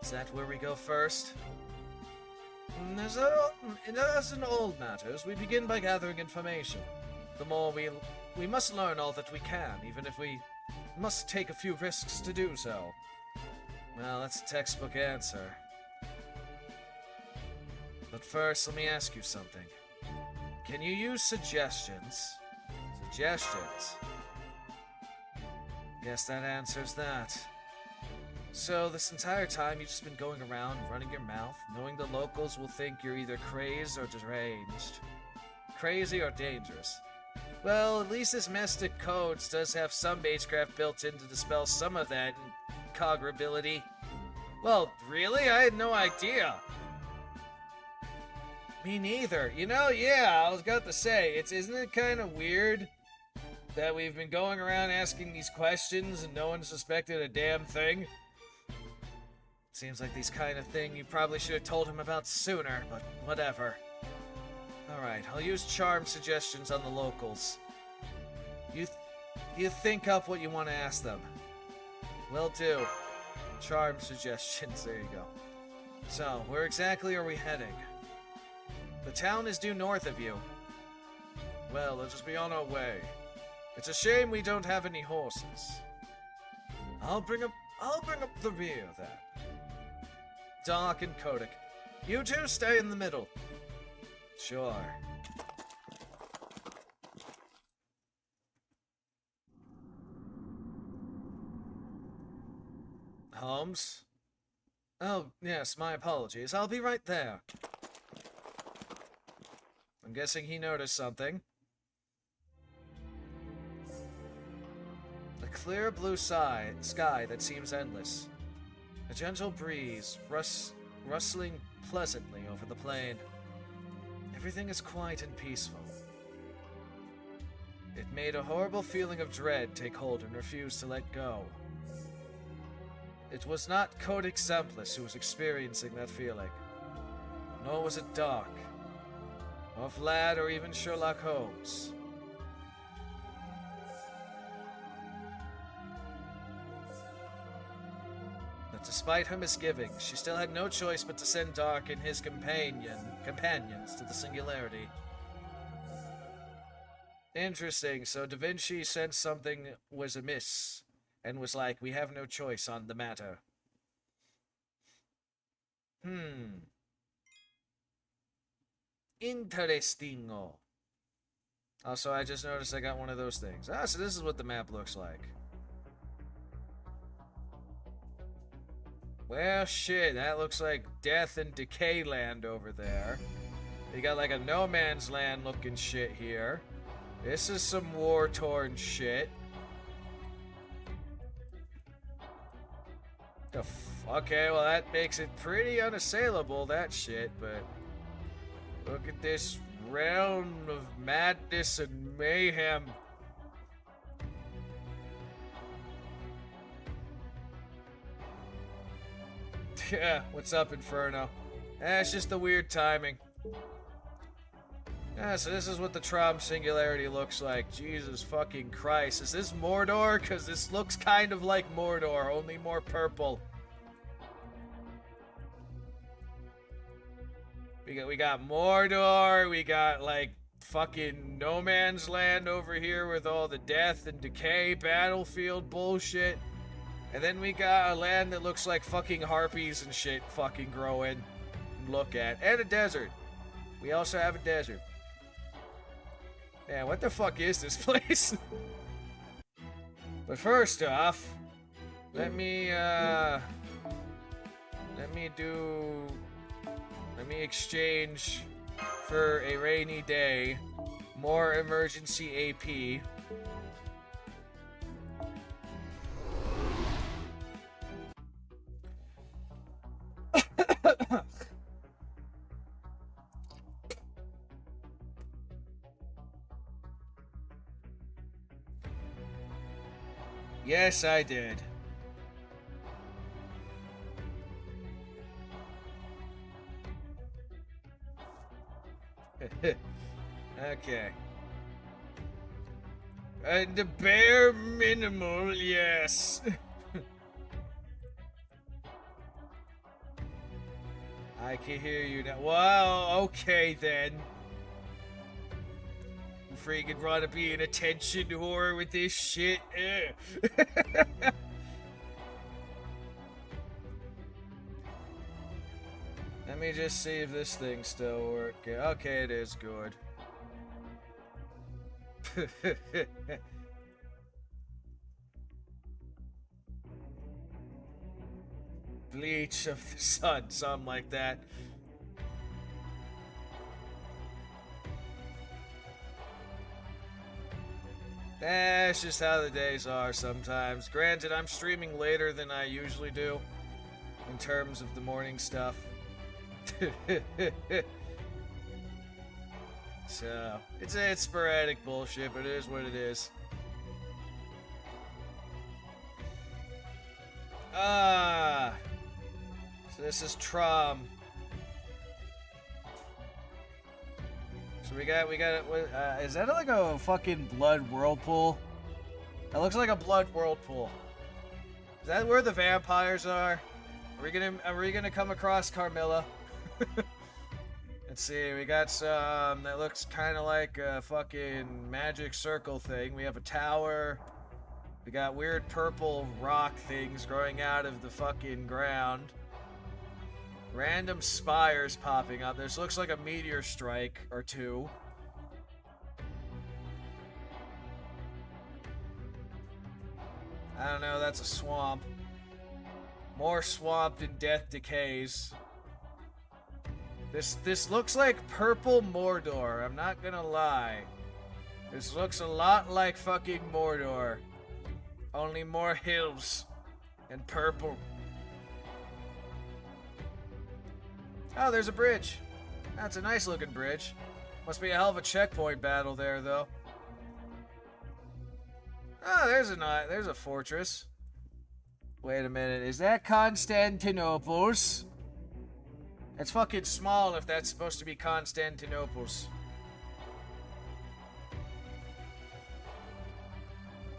Is that where we go first? As in old matters, we begin by gathering information. The more we must learn all that we can, even if we must take a few risks to do so. Well, that's a textbook answer. But first, let me ask you something. Can you use suggestions? Suggestions? Guess that answers that. So, this entire time you've just been going around, running your mouth, knowing the locals will think you're either crazed or deranged. Crazy or dangerous. Well, at least this Mystic Codes does have some magecraft built in to dispel some of that incogribility. Well, really? I had no idea. Me neither. You know, yeah, I was about to say, isn't it kind of weird that we've been going around asking these questions and no one suspected a damn thing? Seems like these kind of thing you probably should have told him about sooner, but whatever. Alright, I'll use charm suggestions on the locals. You think up what you want to ask them. Will do. Charm suggestions, there you go. So, where exactly are we heading? The town is due north of you. Well, let's just be on our way. It's a shame we don't have any horses. I'll bring up the rear then. Doc and Kodak, you two stay in the middle. Sure. Holmes? Oh, yes, my apologies. I'll be right there. I'm guessing he noticed something. A clear blue sky that seems endless. A gentle breeze rustling pleasantly over the plain. Everything is quiet and peaceful. It made a horrible feeling of dread take hold and refuse to let go. It was not Codex Exemplis who was experiencing that feeling, nor was it Doc, nor Vlad, or even Sherlock Holmes. But despite her misgivings, she still had no choice but to send Doc and his companions to the Singularity. Interesting, so Da Vinci sensed something was amiss, and was like, we have no choice on the matter. Interestingo. Also, I just noticed I got one of those things. Ah, so this is what the map looks like. Well, shit, that looks like death and decay land over there. You got like a no man's land looking shit here. This is some war-torn shit. Okay, well that makes it pretty unassailable, that shit, but look at this realm of madness and mayhem. Yeah, what's up, Inferno? It's just the weird timing. Yeah, so this is what the Traum Singularity looks like. Jesus fucking Christ. Is this Mordor? Because this looks kind of like Mordor, only more purple. We got Mordor, we got like fucking no man's land over here with all the death and decay battlefield bullshit. And then we got a land that looks like fucking harpies and shit fucking growing. Look at. And a desert. We also have a desert. Yeah, what the fuck is this place? But first off, let me exchange for a rainy day more emergency AP. Yes, I did. Okay. The bare minimal, yes. I can hear you now. Wow, okay then. You freaking want to be an attention whore with this shit? Let me just see if this thing's still working. Okay, it is good. Bleach of the sun, something like that. That's just how the days are sometimes. Granted, I'm streaming later than I usually do in terms of the morning stuff. So, it's sporadic bullshit, but it is what it is. So this is Traum. So we got is that like a fucking blood whirlpool? That looks like a blood whirlpool. Is that where the vampires are? Are we gonna come across Carmilla? Let's see, we got some that looks kind of like a fucking magic circle thing. We have a tower. We got weird purple rock things growing out of the fucking ground. Random spires popping up. This looks like a meteor strike or two. I don't know, that's a swamp. More swamp than death decays. This looks like purple Mordor, I'm not gonna lie. This looks a lot like fucking Mordor. Only more hills and purple. Oh, there's a bridge. That's a nice looking bridge. Must be a hell of a checkpoint battle there, though. Oh, there's a fortress. Wait a minute, is that Constantinople's? That's fucking small if that's supposed to be Constantinople's.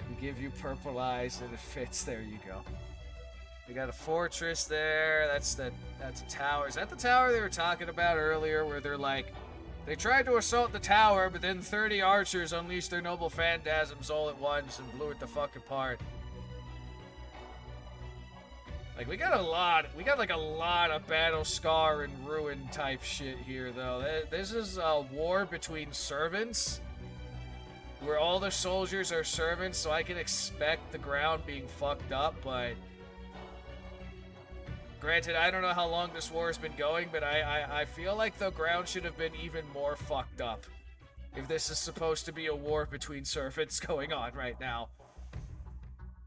We give you purple eyes and it fits. There you go. We got a fortress there. That's a tower. Is that the tower they were talking about earlier where they're like, they tried to assault the tower, but then 30 archers unleashed their noble phantasms all at once and blew it the fuck apart. Like, we got like a lot of battle scar and ruin type shit here, though. This is a war between servants, where all the soldiers are servants, so I can expect the ground being fucked up, but... Granted, I don't know how long this war has been going, but I feel like the ground should have been even more fucked up if this is supposed to be a war between servants going on right now.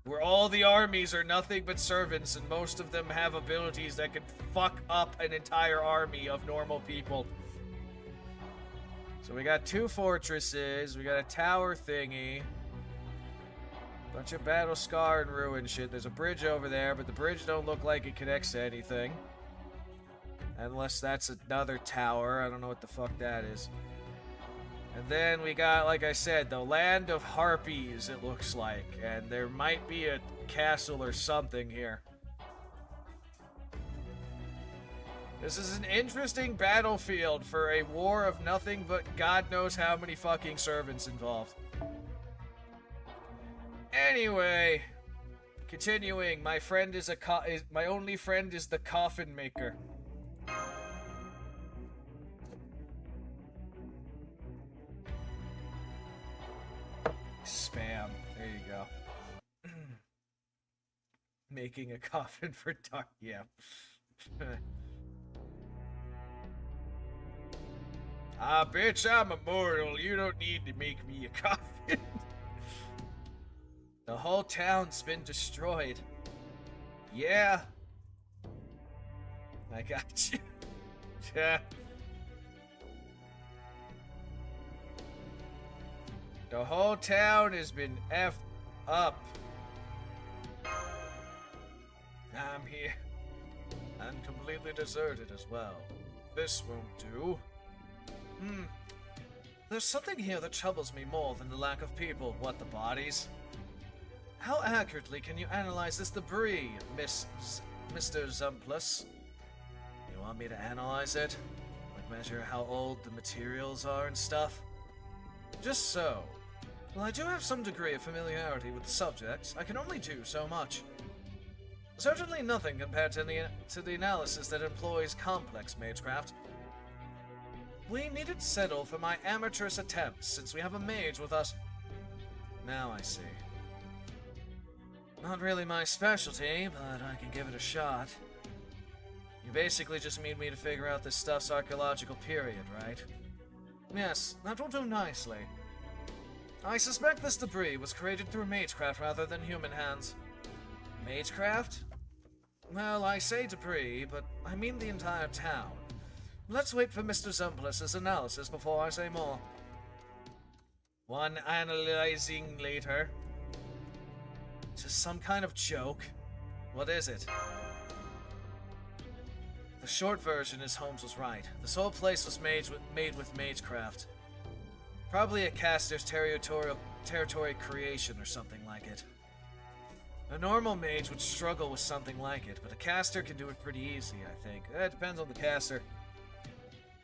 Where all the armies are nothing but servants, and most of them have abilities that can fuck up an entire army of normal people. So we got 2 fortresses, we got a tower thingy, bunch of battle scar and ruin shit. There's a bridge over there, but the bridge don't look like it connects to anything. Unless that's another tower, I don't know what the fuck that is. And then we got, like I said, the land of harpies, it looks like. And there might be a castle or something here. This is an interesting battlefield for a war of nothing but God knows how many fucking servants involved. Anyway, continuing, my only friend is the coffin maker. Spam. There you go. Making a coffin for dark. Yeah. Ah, bitch, I'm immortal. You don't need to make me a coffin. The whole town's been destroyed. Yeah. I got you. Yeah. The whole town has been effed up. I'm here. And completely deserted as well. This won't do. There's something here that troubles me more than the lack of people. What, the bodies? How accurately can you analyze this debris, Mr. Zumplus? You want me to analyze it? Like measure how old the materials are and stuff? Just so. Well, I do have some degree of familiarity with the subject. I can only do so much. Certainly nothing compared to the analysis that employs complex magecraft. We needed to settle for my amateur's attempts, since we have a mage with us. Now I see. Not really my specialty, but I can give it a shot. You basically just need me to figure out this stuff's archaeological period, right? Yes, that will do nicely. I suspect this debris was created through magecraft rather than human hands. Magecraft? Well, I say debris, but I mean the entire town. Let's wait for Mr. Zumplus's analysis before I say more. One analyzing later. Is this some kind of joke? What is it? The short version is Holmes was right. This whole place was made with magecraft. Probably a caster's territory creation or something like it. A normal mage would struggle with something like it, but a caster can do it pretty easy, I think. It depends on the caster.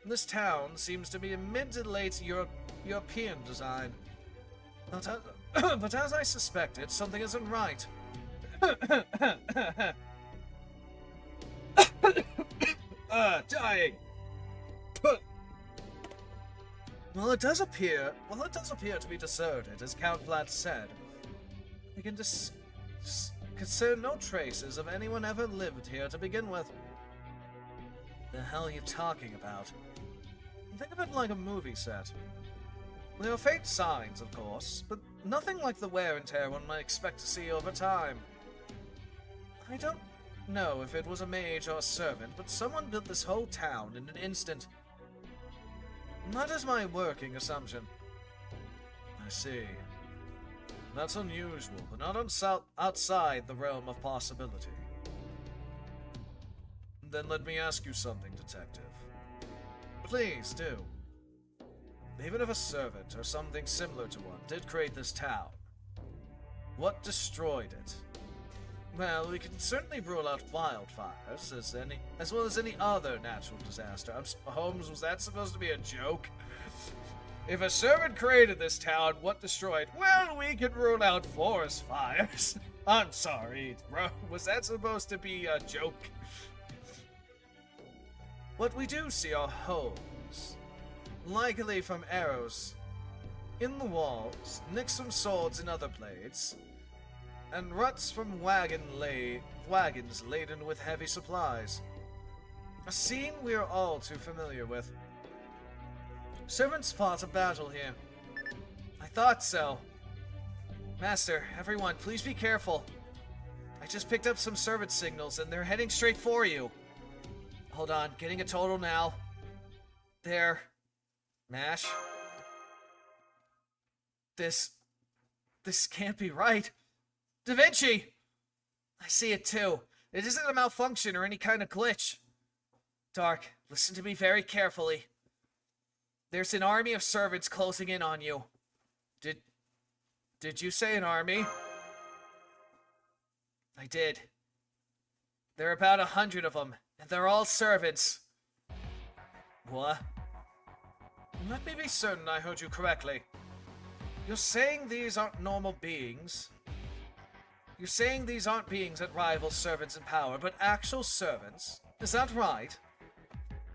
This town seems to be a mid to late European design. But as I suspected, something isn't right. Dying! Well, it does appear to be deserted, as Count Vlad said. We can discern no traces of anyone ever lived here to begin with. The hell are you talking about? Think of it like a movie set. There are faint signs, of course, but nothing like the wear and tear one might expect to see over time. I don't know if it was a mage or a servant, but someone built this whole town in an instant. That is my working assumption. I see. That's unusual, but not outside the realm of possibility. Then let me ask you something, Detective. Please do. Even if a servant, or something similar to one, did create this town, what destroyed it? Well, we can certainly rule out wildfires, as well as any other natural disaster. Holmes, was that supposed to be a joke? If a servant created this town, what destroyed? Well, we can rule out forest fires. I'm sorry, bro. Was that supposed to be a joke? What we do see are holes, likely from arrows in the walls, nicks from swords and other blades, and ruts from wagons laden with heavy supplies. A scene we are all too familiar with. Servants fought a battle here. I thought so. Master, everyone, please be careful. I just picked up some servant signals and they're heading straight for you. Hold on, getting a total now. There. Mash. This can't be right. Da Vinci! I see it too. It isn't a malfunction or any kind of glitch. Dark, listen to me very carefully. There's an army of servants closing in on you. Did you say an army? I did. There are about 100 of them, and they're all servants. What? Let me be certain I heard you correctly. You're saying these aren't normal beings? You're saying these aren't beings that rival servants in power, but actual servants? Is that right?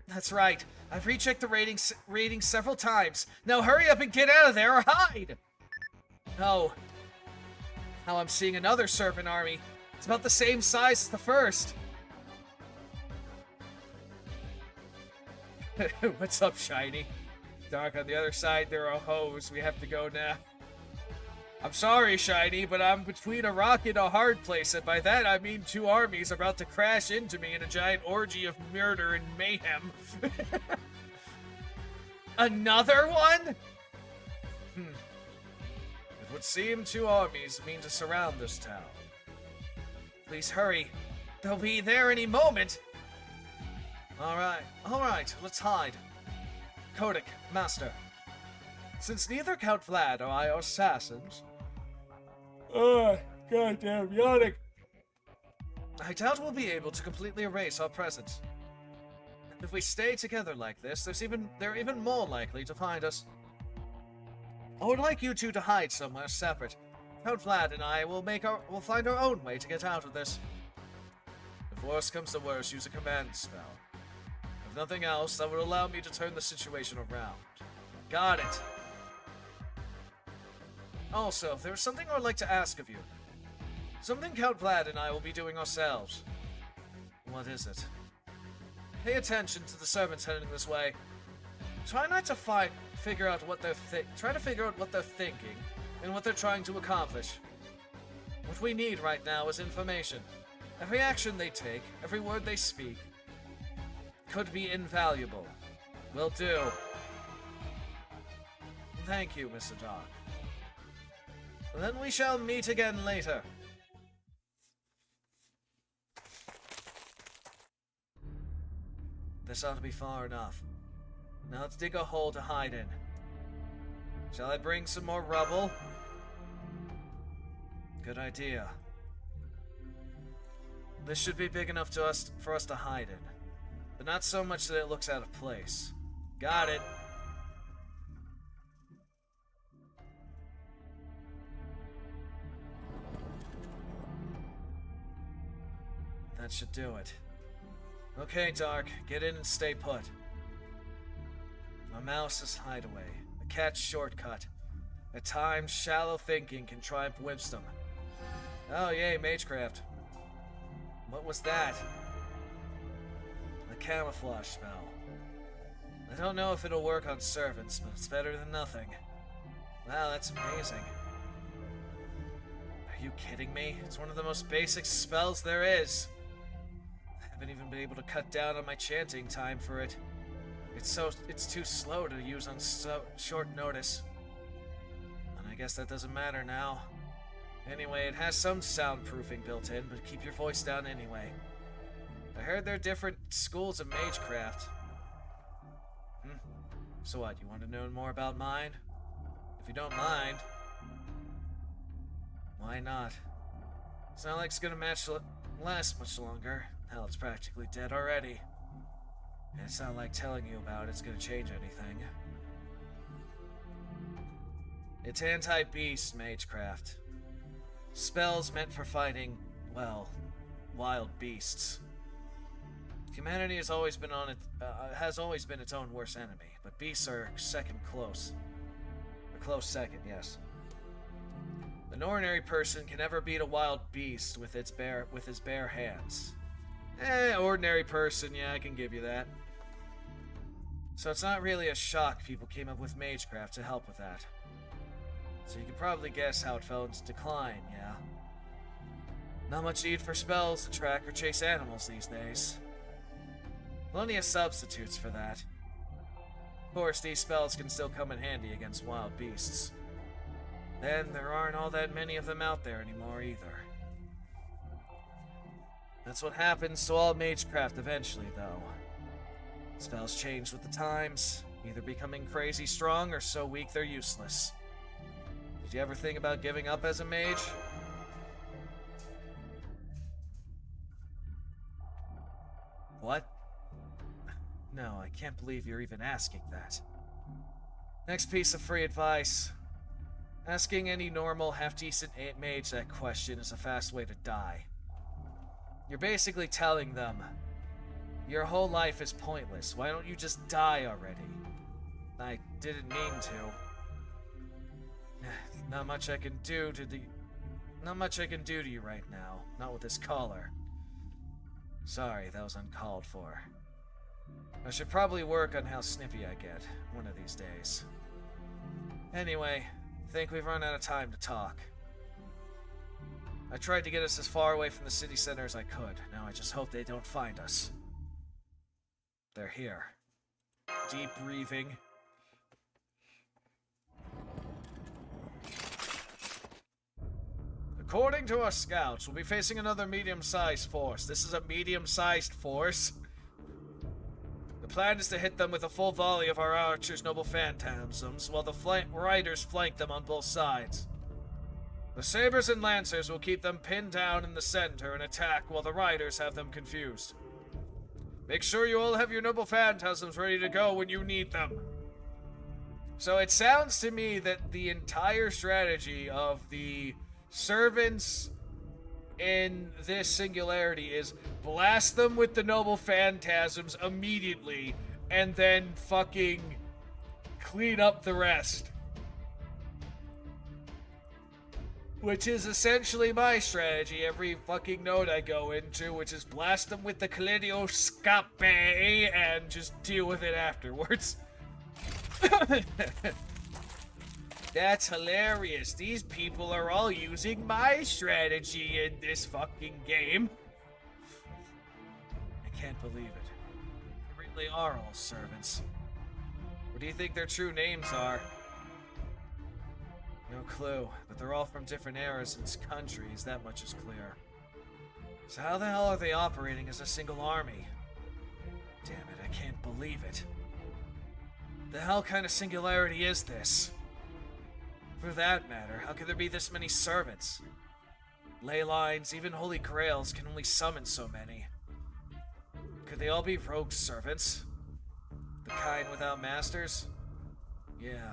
That's right. I've rechecked the ratings several times. Now hurry up and get out of there or hide! Oh. Now I'm seeing another servant army. It's about the same size as the first. What's up, Shiny? Dark, on the other side there are hoes. We have to go now. I'm sorry, Shiny, but I'm between a rock and a hard place, and by that I mean two armies about to crash into me in a giant orgy of murder and mayhem. Another one? It would seem two armies mean to surround this town. Please hurry. They'll be there any moment. Alright, let's hide. Kodak, Master. Since neither Count Vlad or I are assassins... goddamn yawning. I doubt we'll be able to completely erase our presence. And if we stay together like this, they're even more likely to find us. I would like you two to hide somewhere separate. Count Vlad and I will find our own way to get out of this. If worse comes to worse, use a command spell. If nothing else, that would allow me to turn the situation around. Got it. Also, there's something I would like to ask of you. Something Count Vlad and I will be doing ourselves. What is it? Pay attention to the servants heading this way. Try not to figure out what they're thinking and what they're trying to accomplish. What we need right now is information. Every action they take, every word they speak, could be invaluable. Will do. Thank you, Mr. Dark. Then we shall meet again later. This ought to be far enough. Now let's dig a hole to hide in. Shall I bring some more rubble? Good idea. This should be big enough for us to hide in, but not so much that it looks out of place. Got it. That should do it. Okay, Dark, get in and stay put. A mouse's hideaway, a cat's shortcut. At times, shallow thinking can triumph wisdom. Oh, yay, Magecraft. What was that? A camouflage spell. I don't know if it'll work on servants, but it's better than nothing. Wow, that's amazing. Are you kidding me? It's one of the most basic spells there is. I haven't even been able to cut down on my chanting time for it. It's too slow to use on short notice. And I guess that doesn't matter now. Anyway, it has some soundproofing built in, but keep your voice down anyway. I heard there are different schools of magecraft. So what, you want to know more about mine? If you don't mind, why not? It's not like it's gonna last much longer. Hell, it's practically dead already. And it's not like telling you about it's gonna change anything. It's anti-beast magecraft. Spells meant for fighting, well, wild beasts. Humanity has always been its own worst enemy, but beasts are second close. A close second, yes. An ordinary person can never beat a wild beast with his bare hands. Ordinary person, yeah, I can give you that. So it's not really a shock people came up with magecraft to help with that. So you can probably guess how it fell into decline, yeah? Not much need for spells to track or chase animals these days. Plenty of substitutes for that. Of course, these spells can still come in handy against wild beasts. Then there aren't all that many of them out there anymore either. That's what happens to all magecraft eventually, though. Spells change with the times, either becoming crazy strong or so weak they're useless. Did you ever think about giving up as a mage? What? No, I can't believe you're even asking that. Next piece of free advice. Asking any normal, half-decent mage that question is a fast way to die. You're basically telling them, your whole life is pointless. Why don't you just die already? I didn't mean to. Not much I can do to you right now. Not with this collar. Sorry, that was uncalled for. I should probably work on how snippy I get one of these days. Anyway, I think we've run out of time to talk. I tried to get us as far away from the city center as I could. Now I just hope they don't find us. They're here. Deep breathing. According to our scouts, we'll be facing another medium-sized force. This is a medium-sized force. The plan is to hit them with a full volley of our archers' noble phantasms, while the riders flank them on both sides. The sabers and lancers will keep them pinned down in the center and attack while the riders have them confused. Make sure you all have your noble phantasms ready to go when you need them. So it sounds to me that the entire strategy of the servants in this singularity is blast them with the noble phantasms immediately and then fucking clean up the rest. Which is essentially my strategy every fucking node I go into, which is blast them with the kaleidoscope and just deal with it afterwards. That's hilarious. These people are all using my strategy in this fucking game. I can't believe it. They really are all servants. What do you think their true names are? No clue, but they're all from different eras and countries, that much is clear. So how the hell are they operating as a single army? Damn it, I can't believe it. The hell kind of singularity is this? For that matter, how could there be this many servants? Ley lines, even holy grails can only summon so many. Could they all be rogue servants? The kind without masters? Yeah.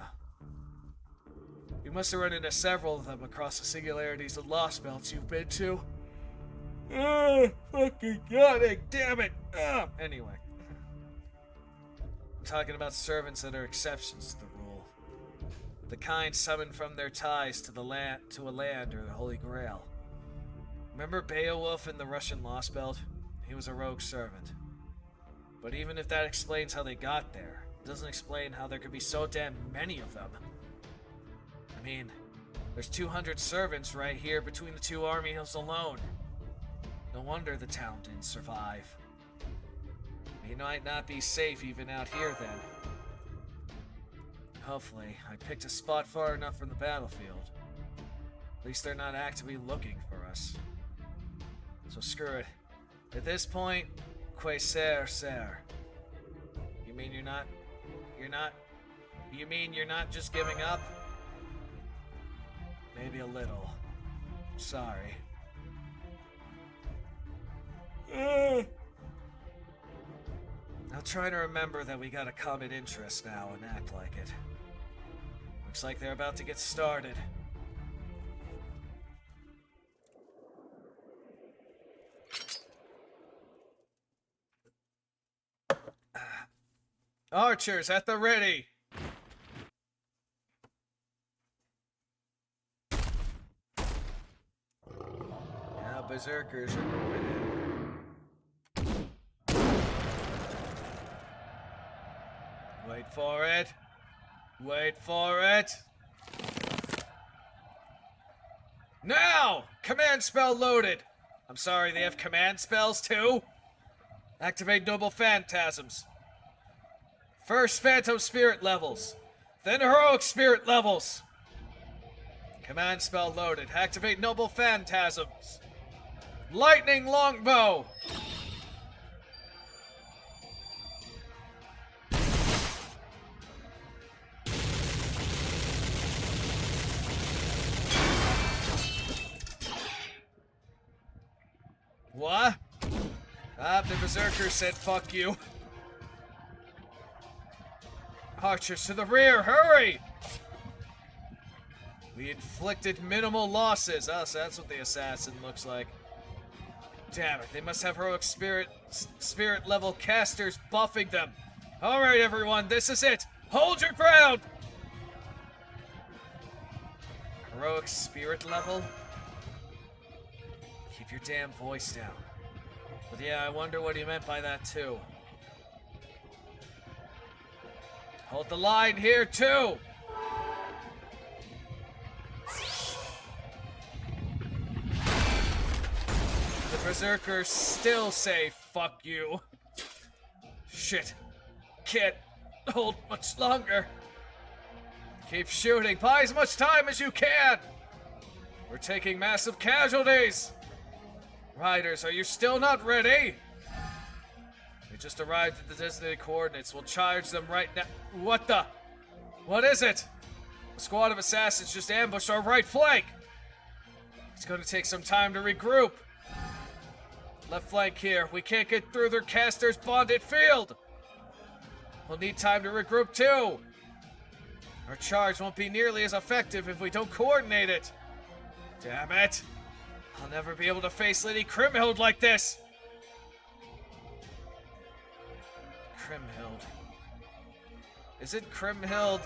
You must have run into several of them across the singularities and lost belts you've been to. Fucking god, damn it! Anyway. I'm talking about servants that are exceptions to the rule. The kind summoned from their ties to a land or the Holy Grail. Remember Beowulf in the Russian Lost Belt? He was a rogue servant. But even if that explains how they got there, it doesn't explain how there could be so damn many of them. I mean, there's 200 servants right here between the two armies alone. No wonder the town didn't survive. We might not be safe even out here then. Hopefully, I picked a spot far enough from the battlefield. At least they're not actively looking for us. So screw it. At this point, que ser, ser. You mean you're not just giving up? Maybe a little. Sorry. I'll try to remember that we got a common interest now and act like it. Looks like they're about to get started. Archers at the ready! Now berserkers are moving in. Wait for it. Wait for it. Now! Command spell loaded! I'm sorry, they have command spells too? Activate noble phantasms. First phantom spirit levels. Then heroic spirit levels. Command spell loaded. Activate noble phantasms. Lightning longbow. What? The berserker said fuck you. Archers to the rear, hurry! We inflicted minimal losses. Oh, so that's what the assassin looks like. Damn it, they must have heroic spirit level casters buffing them. Alright everyone, this is it. Hold your ground! Heroic spirit level? Keep your damn voice down. But yeah, I wonder what he meant by that too. Hold the line here, too! The berserkers still say, fuck you. Shit. Can't hold much longer. Keep shooting. Buy as much time as you can! We're taking massive casualties! Riders, are you still not ready? We just arrived at the designated coordinates. We'll charge them right now. What the? What is it? A squad of assassins just ambushed our right flank. It's going to take some time to regroup. Left flank here. We can't get through their casters' bonded field. We'll need time to regroup too. Our charge won't be nearly as effective if we don't coordinate it. Damn it. I'll never be able to face Lady Kriemhild like this. Kriemhild. Is it Kriemhild?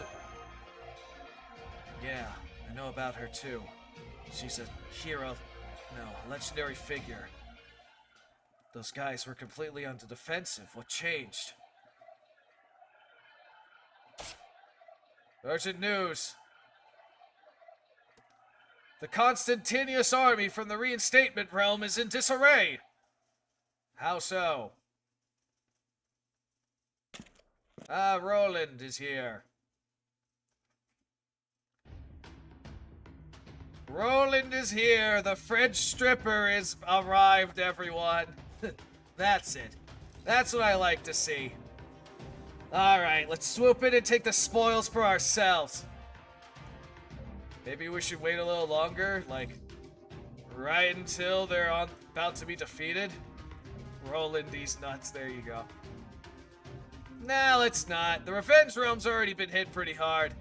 Yeah, I know about her too. She's a hero. No, legendary figure. Those guys were completely on the defensive. What changed? Urgent news. The Constantius army from the reinstatement realm is in disarray. How so? Roland is here. Roland is here. The French stripper is arrived, everyone. That's it. That's what I like to see. Alright, let's swoop in and take the spoils for ourselves. Maybe we should wait a little longer, like, right until they're about to be defeated. Roll in these nuts, there you go. Nah, let's not. The Revenge Realm's already been hit pretty hard.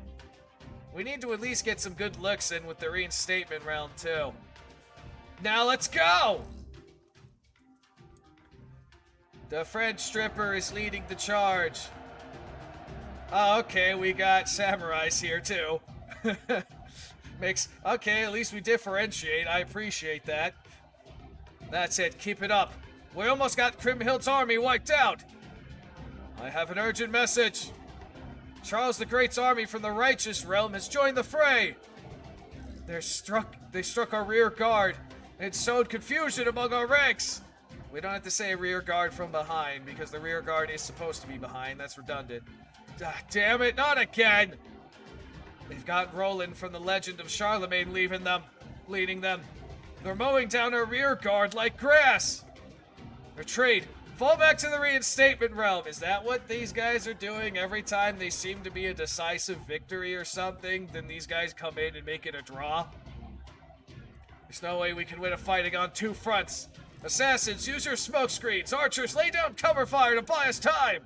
We need to at least get some good looks in with the Reinstatement Realm, too. Now let's go! The French stripper is leading the charge. Oh, okay, we got samurais here, too. Okay, at least we differentiate. I appreciate that. That's it, keep it up. We almost got Kriemhild's army wiped out. I have an urgent message. Charles the Great's army from the Righteous Realm has joined the fray. They struck our rear guard and sowed confusion among our ranks. We don't have to say rear guard from behind because the rear guard is supposed to be behind. That's redundant. Damn it, not again! They've got Roland from the Legend of Charlemagne leaving them. leading them. They're mowing down our rear guard like grass. Retreat. Fall back to the reinstatement realm. Is that what these guys are doing every time they seem to be a decisive victory or something? Then these guys come in and make it a draw? There's no way we can win a fighting on two fronts. Assassins, use your smoke screens. Archers, lay down cover fire to buy us time.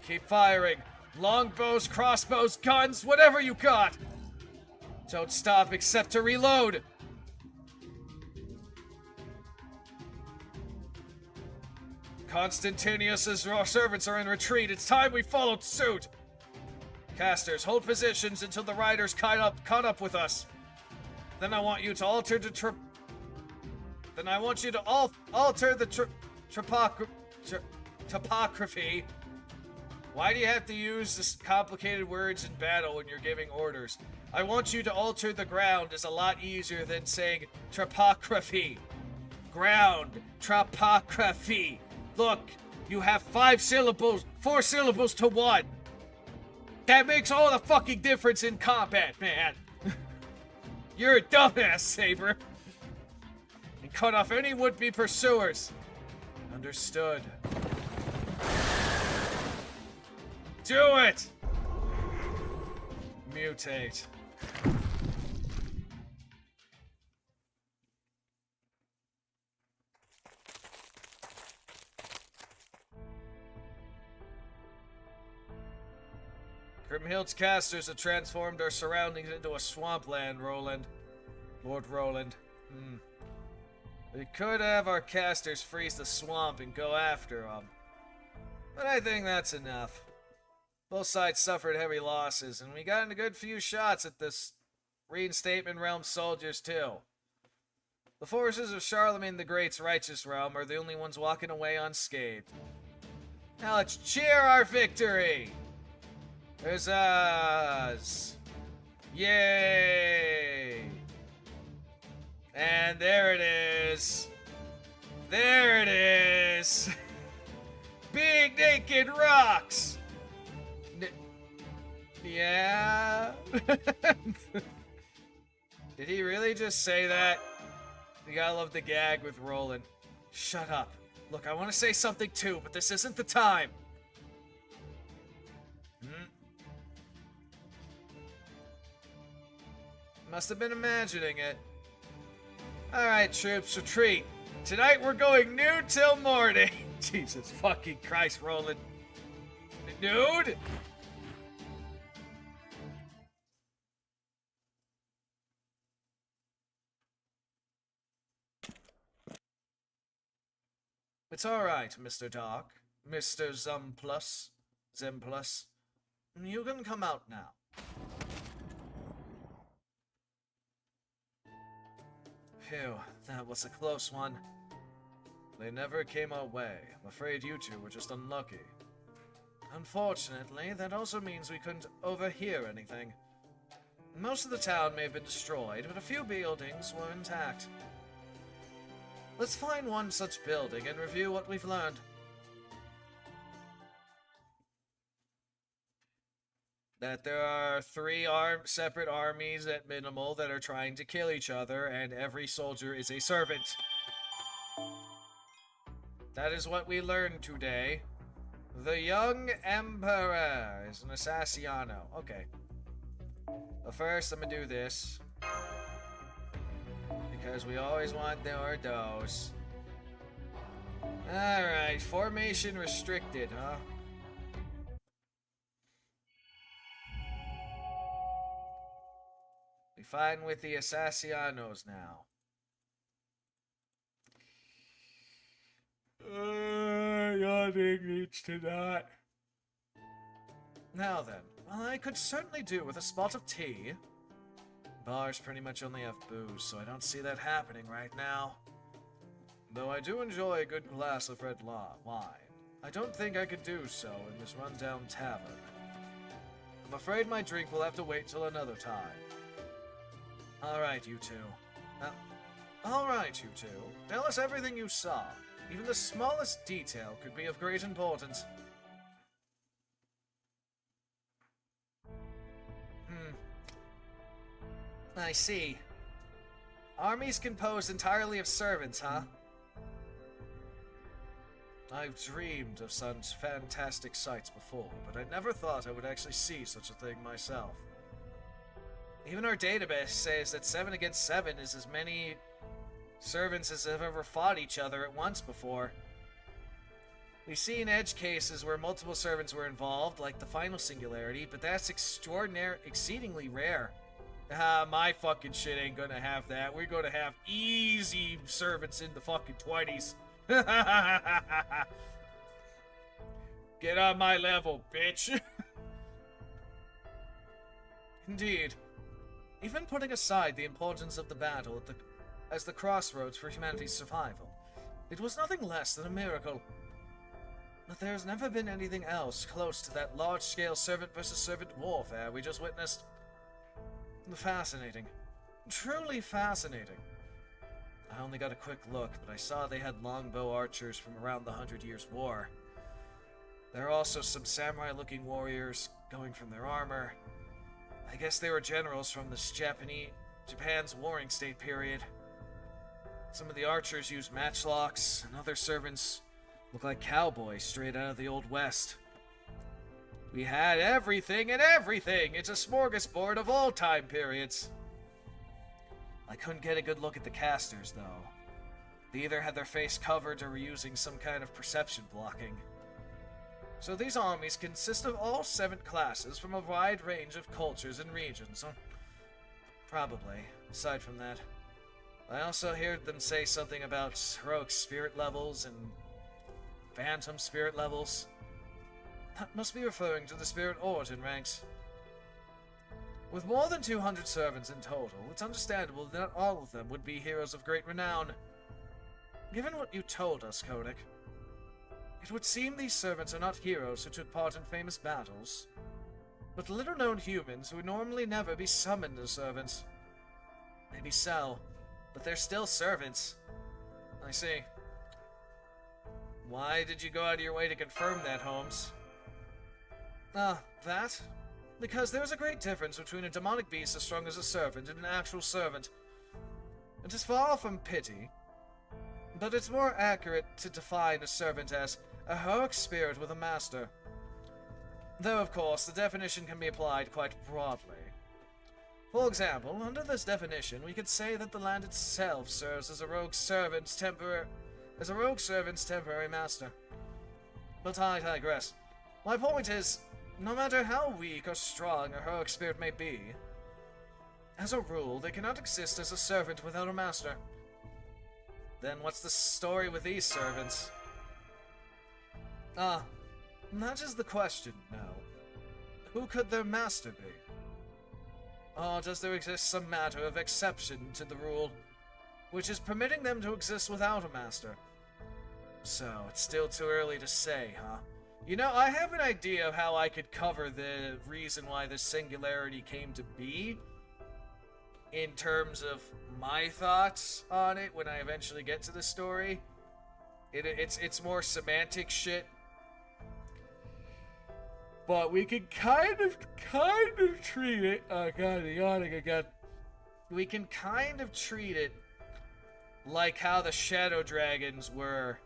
Keep firing. Longbows, crossbows, guns, whatever you got. Don't stop except to reload. Constantinius's servants are in retreat. It's time we followed suit. Casters, hold positions until the riders caught up with us. Then I want you to alter the topography. Why do you have to use this complicated words in battle when you're giving orders? I want you to alter the ground is a lot easier than saying topography. Ground, topography. Look, you have 4 syllables to 1. That makes all the fucking difference in combat, man. You're a dumbass, Saber. And cut off any would-be pursuers. Understood. Do it! Mutate. Grimhild's casters have transformed our surroundings into a swampland, Lord Roland. We could have our casters freeze the swamp and go after them. But I think that's enough. Both sides suffered heavy losses, and we got a good few shots at this reinstatement realm soldiers, too. The forces of Charlemagne the Great's righteous realm are the only ones walking away unscathed. Now let's cheer our victory! There's us! Yay! And there it is! There it is! Big naked rocks! Yeah? Did he really just say that? You gotta love the gag with Roland. Shut up. Look, I want to say something too, but this isn't the time. Must have been imagining it. Alright, troops, retreat. Tonight we're going nude till morning. Jesus fucking Christ, Roland. Nude? It's alright, Mr. Dark. Mr. Zemplus. You can come out now. Phew, that was a close one. They never came our way. I'm afraid you two were just unlucky. Unfortunately, that also means we couldn't overhear anything. Most of the town may have been destroyed, but a few buildings were intact. Let's find one such building and review what we've learned. That there are 3 separate armies at minimal that are trying to kill each other, and every soldier is a servant. That is what we learned today. The young emperor is an assassino. Okay. But first, I'm gonna do this. Because we always want the Ordos. Alright, formation restricted, huh? We fighting with the Assassinos now. Yawning needs to not. Now then, well, I could certainly do with a spot of tea. Bars pretty much only have booze, so I don't see that happening right now. Though I do enjoy a good glass of red wine, I don't think I could do so in this rundown tavern. I'm afraid my drink will have to wait till another time. Alright, you two. Alright, you two. Tell us everything you saw. Even the smallest detail could be of great importance. I see. Armies composed entirely of servants, huh? I've dreamed of such fantastic sights before, but I never thought I would actually see such a thing myself. Even our database says that 7 against 7 is as many servants as have ever fought each other at once before. We've seen edge cases where multiple servants were involved, like the final singularity, but that's exceedingly rare. My fucking shit ain't gonna have that. We're gonna have easy servants in the fucking 20s. Get on my level, bitch. Indeed. Even putting aside the importance of the battle as the crossroads for humanity's survival, it was nothing less than a miracle. But there's never been anything else close to that large-scale servant versus servant warfare we just witnessed. Fascinating. Truly fascinating. I only got a quick look, but I saw they had longbow archers from around the 100 Years' War. There are also some samurai-looking warriors going from their armor. I guess they were generals from the Japan's warring state period. Some of the archers use matchlocks, and other servants look like cowboys straight out of the Old West. We had everything and everything! It's a smorgasbord of all time periods! I couldn't get a good look at the casters, though. They either had their face covered or were using some kind of perception blocking. So these armies consist of all 7 classes from a wide range of cultures and regions. Probably. Aside from that, I also heard them say something about heroic spirit levels and phantom spirit levels. That must be referring to the spirit origin ranks. With more than 200 servants in total, it's understandable that not all of them would be heroes of great renown. Given what you told us, Kodak, it would seem these servants are not heroes who took part in famous battles, but little-known humans who would normally never be summoned as servants. Maybe so, but they're still servants. I see. Why did you go out of your way to confirm that, Holmes? That? Because there's a great difference between a demonic beast as strong as a servant and an actual servant. It is far from pity, but it's more accurate to define a servant as a heroic spirit with a master. Though, of course, the definition can be applied quite broadly. For example, under this definition, we could say that the land itself serves as a rogue servant's temporary master. But I digress. My point is, no matter how weak or strong a heroic spirit may be, as a rule, they cannot exist as a servant without a master. Then what's the story with these servants? That is the question now. Who could their master be? Or does there exist some matter of exception to the rule, which is permitting them to exist without a master? So, it's still too early to say, huh? You know, I have an idea of how I could cover the reason why this singularity came to be, in terms of my thoughts on it when I eventually get to the story. It's more semantic shit. But we can kind of treat it. Oh god, the yawning again. We can kind of treat it like how the Shadow Dragons were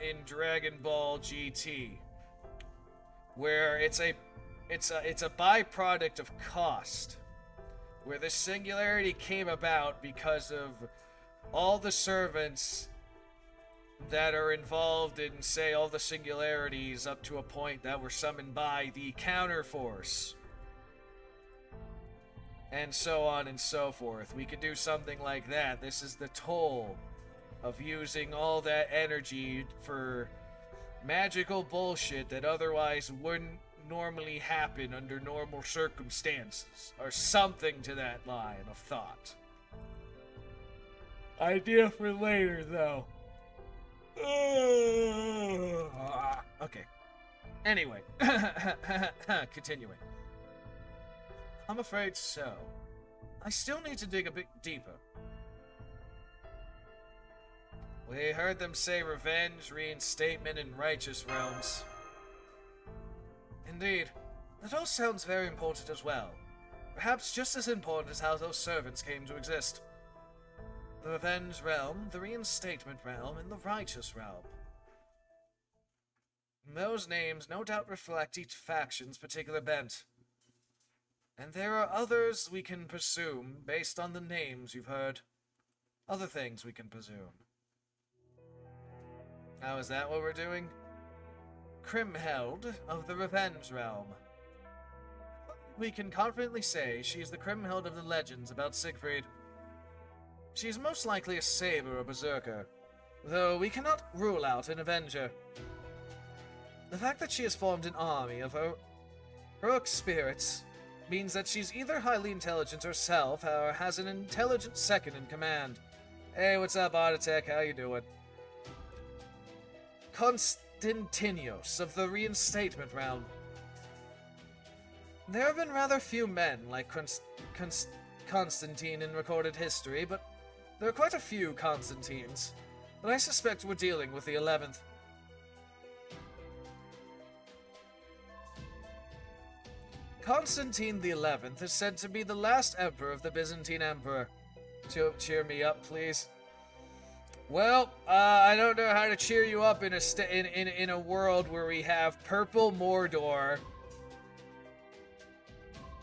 in Dragon Ball GT, where it's a byproduct of cost, where the singularity came about because of all the servants that are involved in, say, all the singularities up to a point that were summoned by the counterforce, and so on and so forth. We could do something like that. This is the toll of using all that energy for magical bullshit that otherwise wouldn't normally happen under normal circumstances, or something to that line of thought. Idea for later, though. Okay. Anyway, continuing. I'm afraid so. I still need to dig a bit deeper. We heard them say revenge, reinstatement, and righteous realms. Indeed, that all sounds very important as well. perhaps just as important as how those servants came to exist. The Revenge Realm, the Reinstatement Realm, and the Righteous Realm. Those names no doubt reflect each faction's particular bent. And there are others we can presume based on the names you've heard. Other things we can presume. Now, is that what we're doing? Crimheld of the Revenge Realm. We can confidently say she is the Crimheld of the legends about Siegfried. She is most likely a saber or berserker, though we cannot rule out an avenger. The fact that she has formed an army of heroic spirits means that she's either highly intelligent herself or has an intelligent second in command. Hey, what's up, Artitech? How you doing? Constantinios of the Reinstatement Realm. There have been rather few men like Constantine in recorded history, but there are quite a few Constantines. But I suspect we're dealing with the 11th. Constantine the 11th is said to be the last emperor of the Byzantine Empire. Cheer me up, please. Well, I don't know how to cheer you up in a world where we have purple Mordor,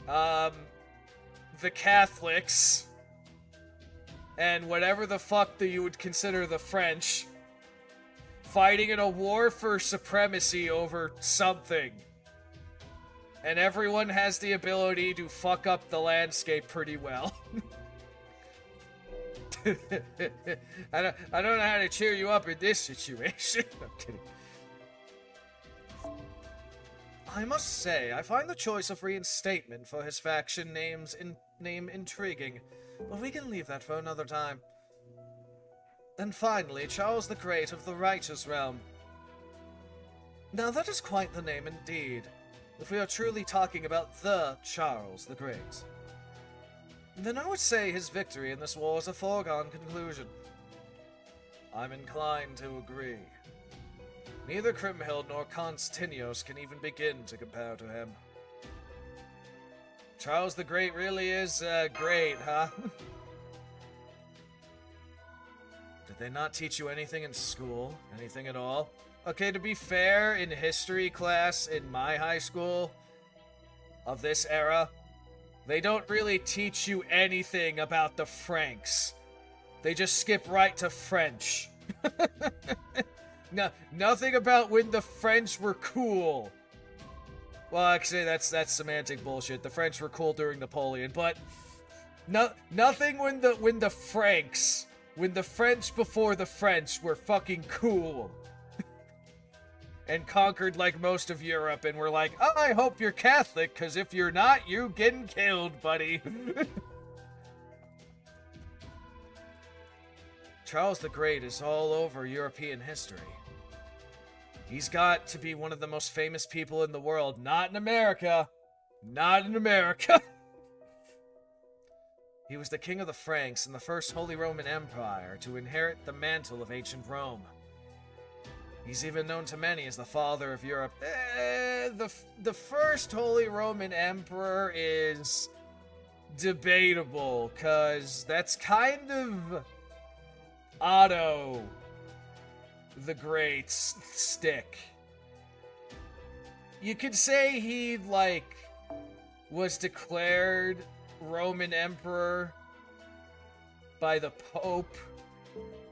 the Catholics, and whatever the fuck that you would consider the French, fighting in a war for supremacy over something. And everyone has the ability to fuck up the landscape pretty well. I don't know how to cheer you up in this situation. I'm kidding. I must say, I find the choice of Reinstatement for his faction name intriguing, but we can leave that for another time. And finally, Charles the Great of the Righteous Realm. Now that is quite the name indeed, if we are truly talking about the Charles the Great. Then I would say his victory in this war is a foregone conclusion. I'm inclined to agree. Neither Crimhild nor Constantinios can even begin to compare to him. Charles the Great really is, great, huh? Did they not teach you anything in school? Anything at all? Okay, to be fair, in history class in my high school of this era, they don't really teach you anything about the Franks. They just skip right to French. No, nothing about when the French were cool. Well, actually, that's semantic bullshit. The French were cool during Napoleon, but nothing when the Franks, when the French before the French were fucking cool. And conquered like most of Europe, and were like, oh, I hope you're Catholic, because if you're not, you getting killed, buddy. Charles the Great is all over European history. He's got to be one of the most famous people in the world. Not in America. Not in America. He was the king of the Franks and the first Holy Roman Empire to inherit the mantle of ancient Rome. He's even known to many as the father of Europe. The first Holy Roman Emperor is debatable, because that's kind of Otto the Great's stick. You could say he, like, was declared Roman Emperor by the Pope,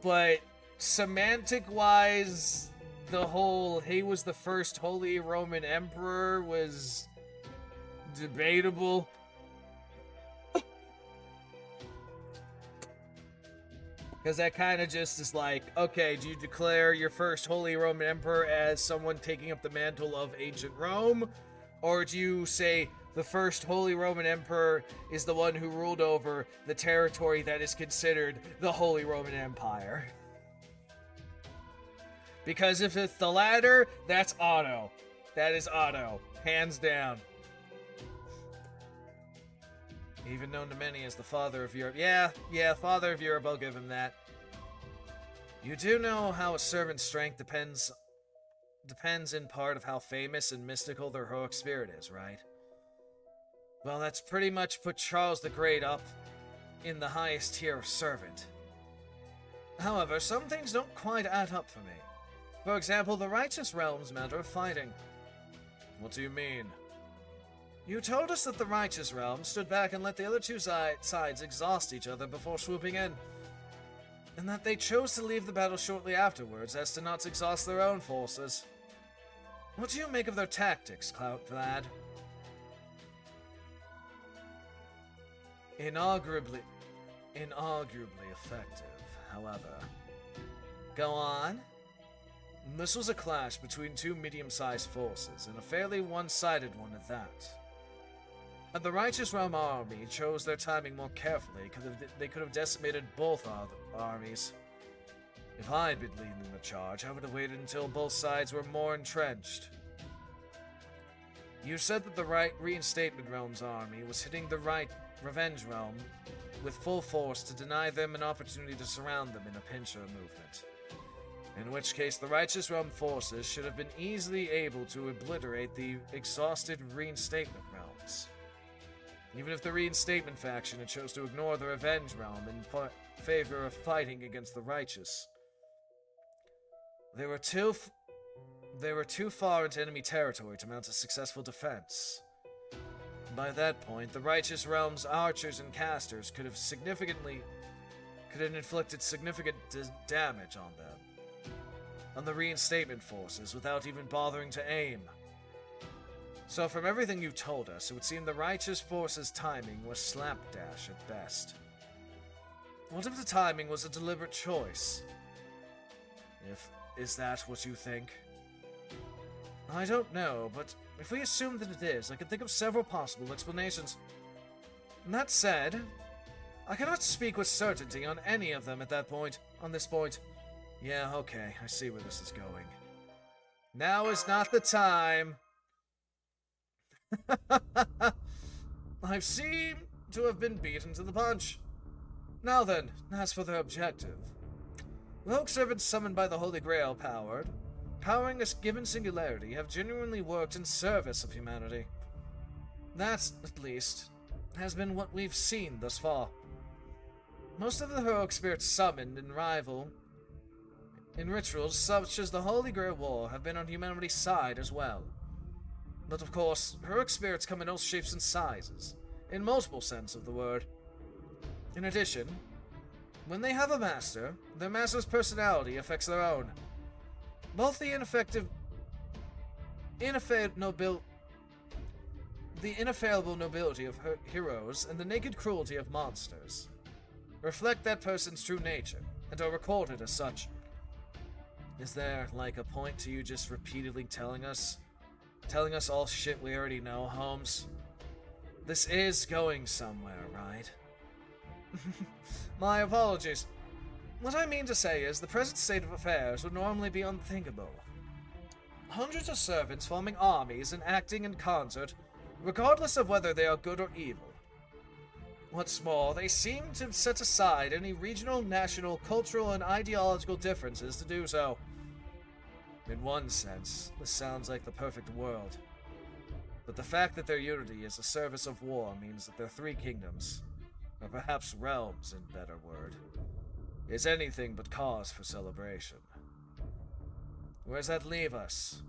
but semantic-wise, the whole he was the first Holy Roman Emperor was debatable. Because that kind of just is like, okay, do you declare your first Holy Roman Emperor as someone taking up the mantle of ancient Rome? Or do you say the first Holy Roman Emperor is the one who ruled over the territory that is considered the Holy Roman Empire? Because if it's the latter, that's Otto. That is Otto. Hands down. Even known to many as the father of Europe. Yeah, father of Europe, I'll give him that. You do know how a servant's strength depends in part of how famous and mystical their heroic spirit is, right? Well, that's pretty much put Charles the Great up in the highest tier of servant. However, some things don't quite add up for me. For example, the Righteous Realm's matter of fighting. What do you mean? You told us that the Righteous Realm stood back and let the other two sides exhaust each other before swooping in, and that they chose to leave the battle shortly afterwards as to not exhaust their own forces. What do you make of their tactics, Clout Vlad? Inarguably effective, however. Go on. This was a clash between two medium-sized forces, and a fairly one-sided one at that. And the Righteous Realm army chose their timing more carefully, because they could have decimated both armies. If I'd been leading the charge, I would have waited until both sides were more entrenched. You said that the Reinstatement Realm's army was hitting the Revenge Realm with full force to deny them an opportunity to surround them in a pincer movement. In which case, the Righteous Realm forces should have been easily able to obliterate the exhausted Reinstatement Realms. Even if the Reinstatement faction had chose to ignore the Revenge Realm in favor of fighting against the Righteous. They were too far into enemy territory to mount a successful defense. By that point, the Righteous Realm's archers and casters could have inflicted significant damage on them, on the Reinstatement forces, without even bothering to aim. So from everything you told us, it would seem the Righteous forces' timing was slapdash at best. What if the timing was a deliberate choice? Is that what you think? I don't know, but if we assume that it is, I can think of several possible explanations. That said, I cannot speak with certainty on any of them at this point. Yeah, okay, I see where this is going. Now is not the time. I've seemed to have been beaten to the punch. Now then, as for their objective. Rogue servants summoned by the Holy Grail powering a given singularity, have genuinely worked in service of humanity. That, at least, has been what we've seen thus far. Most of the heroic spirits summoned in rituals such as the Holy Grail War have been on humanity's side as well. But of course, heroic spirits come in all shapes and sizes, in multiple sense of the word. In addition, when they have a master, their master's personality affects their own. Both the ineffable nobility of heroes and the naked cruelty of monsters reflect that person's true nature, and are recorded as such. Is there, like, a point to you just repeatedly telling us all shit we already know, Holmes? This is going somewhere, right? My apologies. What I mean to say is, the present state of affairs would normally be unthinkable. Hundreds of servants forming armies and acting in concert, regardless of whether they are good or evil. What's more, they seem to set aside any regional, national, cultural, and ideological differences to do so. In one sense, this sounds like the perfect world. But the fact that their unity is a service of war means that their three kingdoms, or perhaps realms in better word, is anything but cause for celebration. Where's that leave us?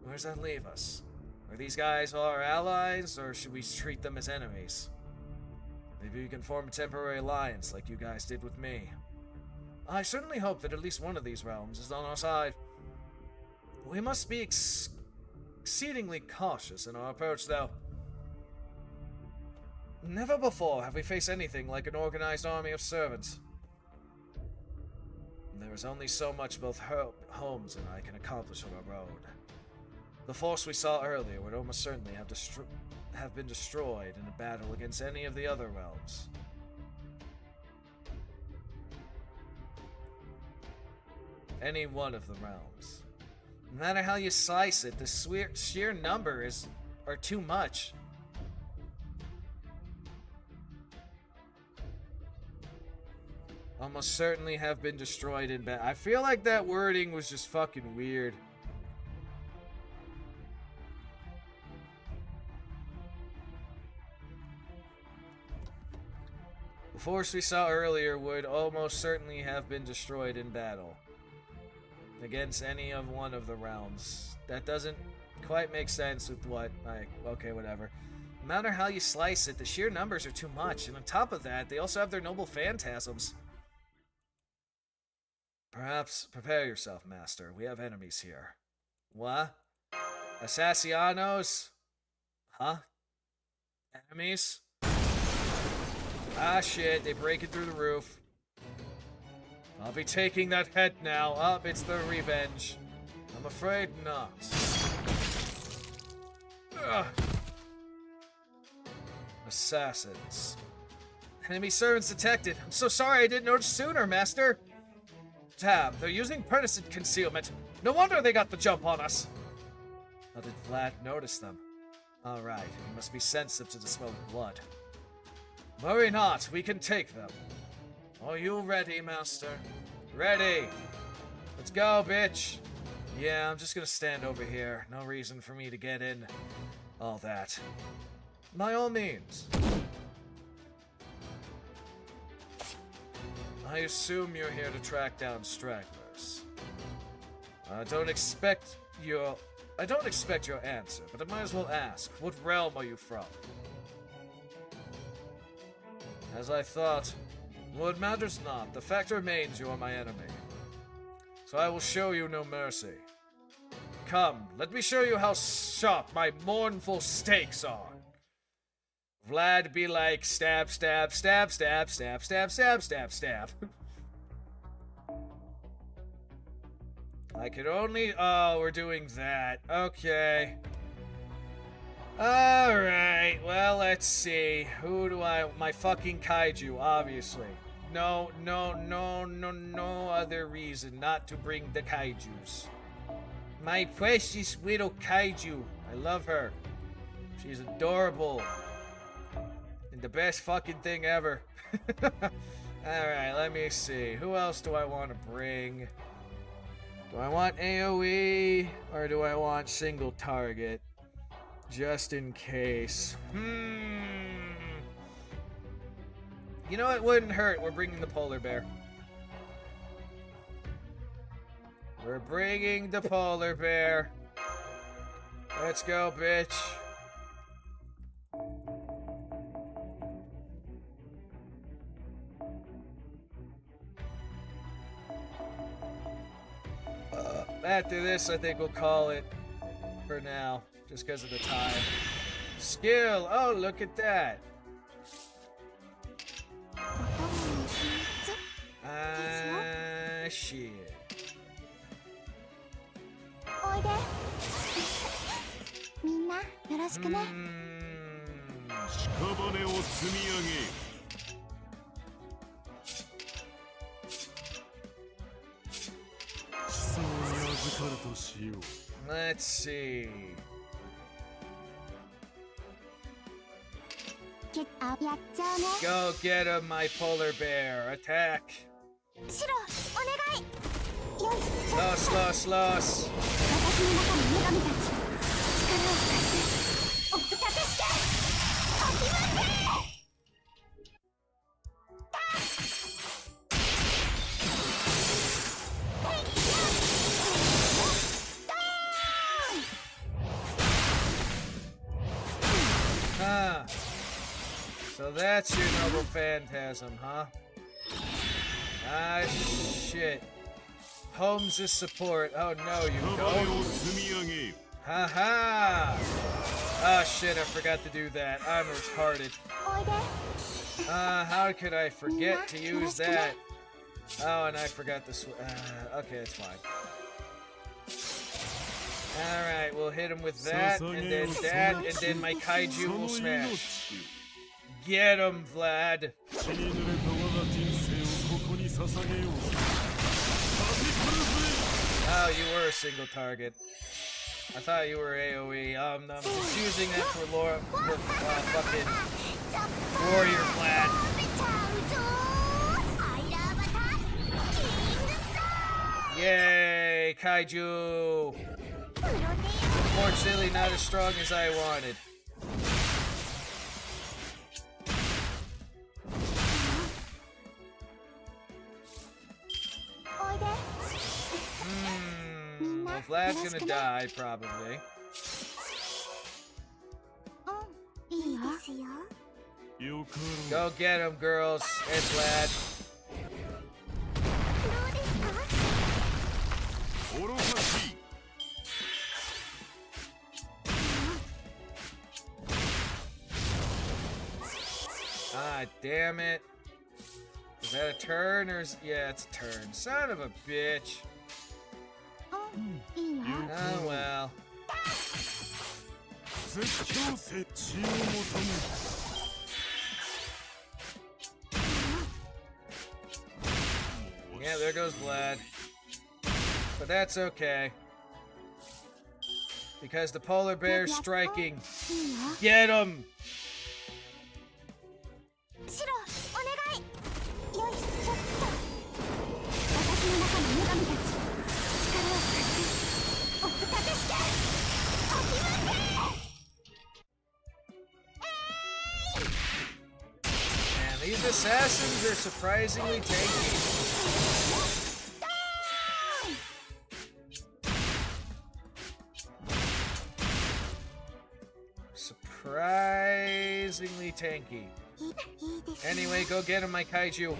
Are these guys all our allies, or should we treat them as enemies? Maybe we can form a temporary alliance like you guys did with me. I certainly hope that at least one of these realms is on our side. We must be exceedingly cautious in our approach, though. Never before have we faced anything like an organized army of servants. There is only so much both Holmes and I can accomplish on our own. The force we saw earlier would almost certainly have been destroyed in a battle against any of the other realms. Any one of the realms. No matter how you slice it, the sheer numbers are too much. Almost certainly have been destroyed in battle. I feel like that wording was just fucking weird. force we saw earlier would almost certainly have been destroyed in battle against any of one of the realms. That doesn't quite make sense with what, like, okay, whatever. No matter how you slice it, the sheer numbers are too much, and on top of that, they also have their noble phantasms. Perhaps prepare yourself, Master. We have enemies here. What? Assassianos? Huh? Enemies? Ah, shit, they break it through the roof. I'll be taking that head now. Up, it's the revenge. I'm afraid not. Ugh. Assassins. Enemy servants detected. I'm so sorry I didn't notice sooner, Master. Damn, they're using pernicid concealment. No wonder they got the jump on us. How did Vlad notice them? Alright, he must be sensitive to the smell of blood. Worry not, we can take them. Are you ready, Master? Ready! Let's go, bitch! Yeah, I'm just gonna stand over here. No reason for me to get in all that. By all means. I assume you're here to track down stragglers. I don't expect your answer, but I might as well ask. What realm are you from? As I thought, well, it matters not. The fact remains you are my enemy. So I will show you no mercy. Come, let me show you how sharp my mournful stakes are. Vlad be like, stab, stab, stab, stab, stab, stab, stab, stab, stab. I could only... Oh, we're doing that. Okay. Alright, well, let's see. Who do I... My fucking kaiju, obviously. No other reason not to bring the kaijus. My precious little kaiju. I love her. She's adorable. And the best fucking thing ever. Alright, let me see. Who else do I want to bring? Do I want AoE? Or do I want single target? Just in case. You know, it wouldn't hurt. We're bringing the polar bear. We're bringing the polar bear. Let's go, bitch. After this, I think we'll call it for now, just because of the time. Skill! Oh, look at that! Shit. Let's see. Go get him, my polar bear. Attack. Slow. So that's your noble phantasm, huh? Ah, shit. Holmes is support. Oh no, you don't. Haha! Oh shit, I forgot to do that. I'm retarded. How could I forget to use that? Oh, and I forgot the okay, that's fine. Alright, we'll hit him with that, and then my kaiju will smash. Get him, Vlad! Oh, you were a single target. I thought you were AoE. I'm just using that for fucking warrior Vlad. Yay, kaiju! Unfortunately, not as strong as I wanted. Well, Vlad's gonna die, probably. いいですよ。 よか Go get him, girls. And Vlad. どうですか？ ろう。愚かしい。 Ah, damn it. Is that a turn or is... Yeah, it's a turn. Son of a bitch. いいよ。 Oh, well. 絶叫せ血を求む。 Yeah, there goes Vlad. But that's okay. Because the polar bear's striking. いいよ。 Get him! シロ、お願い。よいしょっと。私の中の女神たち、力を貸してお助けして。お気持ち。 Man, these assassins are surprisingly tanky. Surprisingly tanky. いいですよ。 Anyway, go get him, my kaiju. どう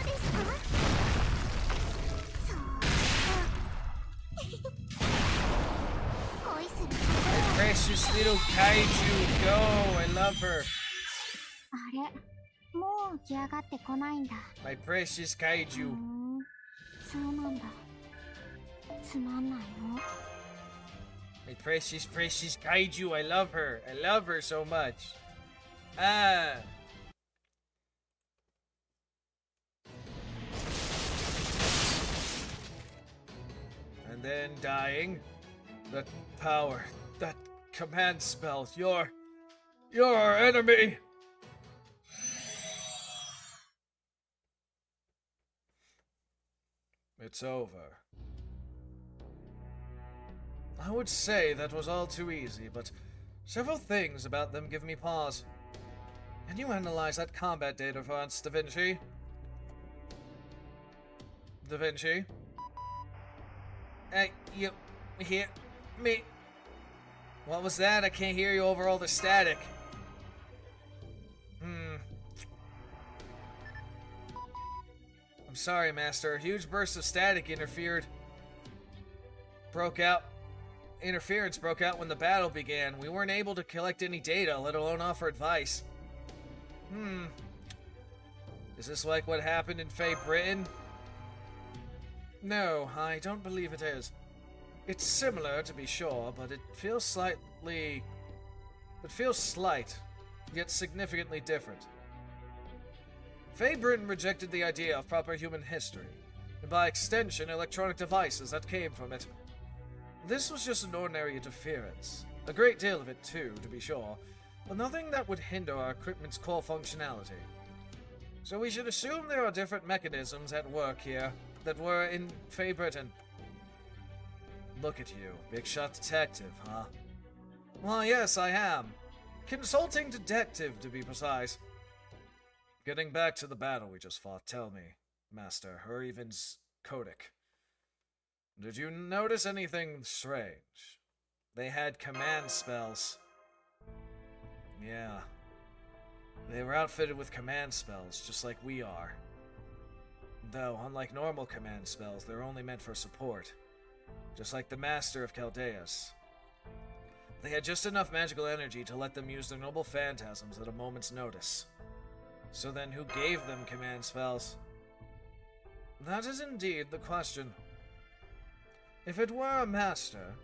ですか？そう。恋する My precious little kaiju, go! I love her. あれ、もう起き上がってこないんだ。 My precious kaiju. そうなんだ。つまんないの。 My precious, precious kaiju. I love her. I love her so much. Ah. And then dying. That power. That command spell. You're our enemy. It's over. I would say that was all too easy, but several things about them give me pause. Can you analyze that combat data for us, Da Vinci? Da Vinci? Hey, you hear me? What was that? I can't hear you over all the static. I'm sorry, Master. A huge burst of static interference broke out when the battle began. We weren't able to collect any data, let alone offer advice. Is this like what happened in Fey Britain? No, I don't believe it is. It's similar, to be sure, but it feels slight, yet significantly different. Fey Britain rejected the idea of proper human history, and by extension, electronic devices that came from it. This was just an ordinary interference. A great deal of it, too, to be sure, but nothing that would hinder our equipment's core functionality. So we should assume there are different mechanisms at work here that were in Fey Britain. Look at you, big shot detective, huh? Well, yes, I am. Consulting detective, to be precise. Getting back to the battle we just fought, tell me, Master, or even Kodak. Did you notice anything strange? They had command spells. Yeah. They were outfitted with command spells, just like we are. Though, unlike normal command spells, they're only meant for support. Just like the Master of Chaldeus. They had just enough magical energy to let them use their noble phantasms at a moment's notice. So then who gave them command spells? That is indeed the question. If it were a Master,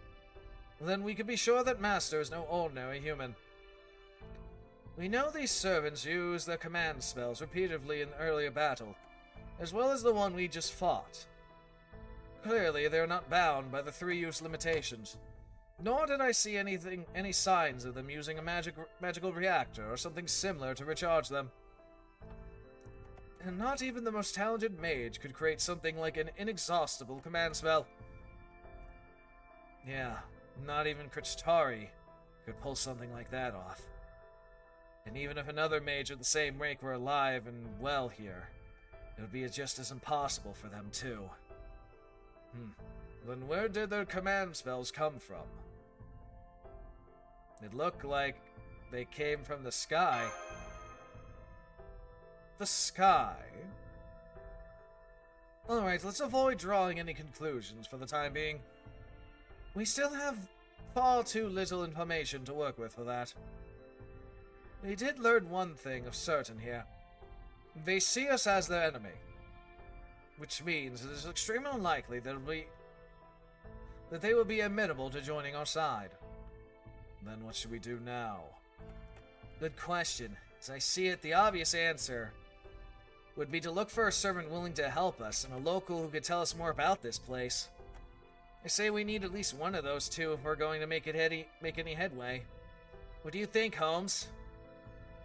then we could be sure that Master is no ordinary human. We know these servants use their command spells repeatedly in earlier battle, as well as the one we just fought. Clearly, they are not bound by the three-use limitations, nor did I see any signs of them using a magical reactor or something similar to recharge them. And not even the most talented mage could create something like an inexhaustible command spell. Yeah, not even Krichtari could pull something like that off. And even if another mage of the same rank were alive and well here, it would be just as impossible for them too. Then where did their command spells come from? It looked like they came from the sky. The sky? Alright, let's avoid drawing any conclusions for the time being. We still have far too little information to work with for that. We did learn one thing of certain here. They see us as their enemy. Which means it is extremely unlikely that they will be amenable to joining our side. Then what should we do now? Good question. As I see it, the obvious answer would be to look for a servant willing to help us and a local who could tell us more about this place. I say we need at least one of those two if we're going to make any headway. What do you think, Holmes?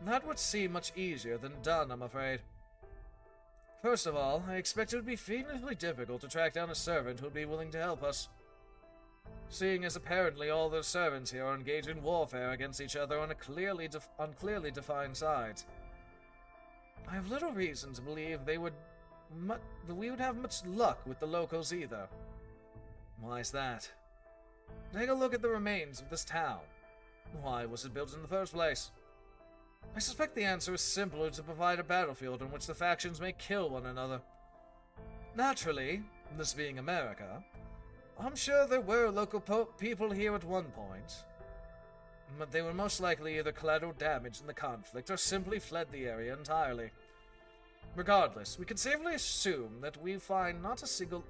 That would seem much easier than done, I'm afraid. First of all, I expect it would be fiendishly difficult to track down a servant who would be willing to help us. Seeing as apparently all the servants here are engaged in warfare against each other on clearly defined sides. I have little reason to believe we would have much luck with the locals either. Why is that? Take a look at the remains of this town. Why was it built in the first place? I suspect the answer is simpler to provide a battlefield on which the factions may kill one another. Naturally, this being America, I'm sure there were local people here at one point, but they were most likely either collateral damage in the conflict or simply fled the area entirely. Regardless, we can safely assume that we will find not a single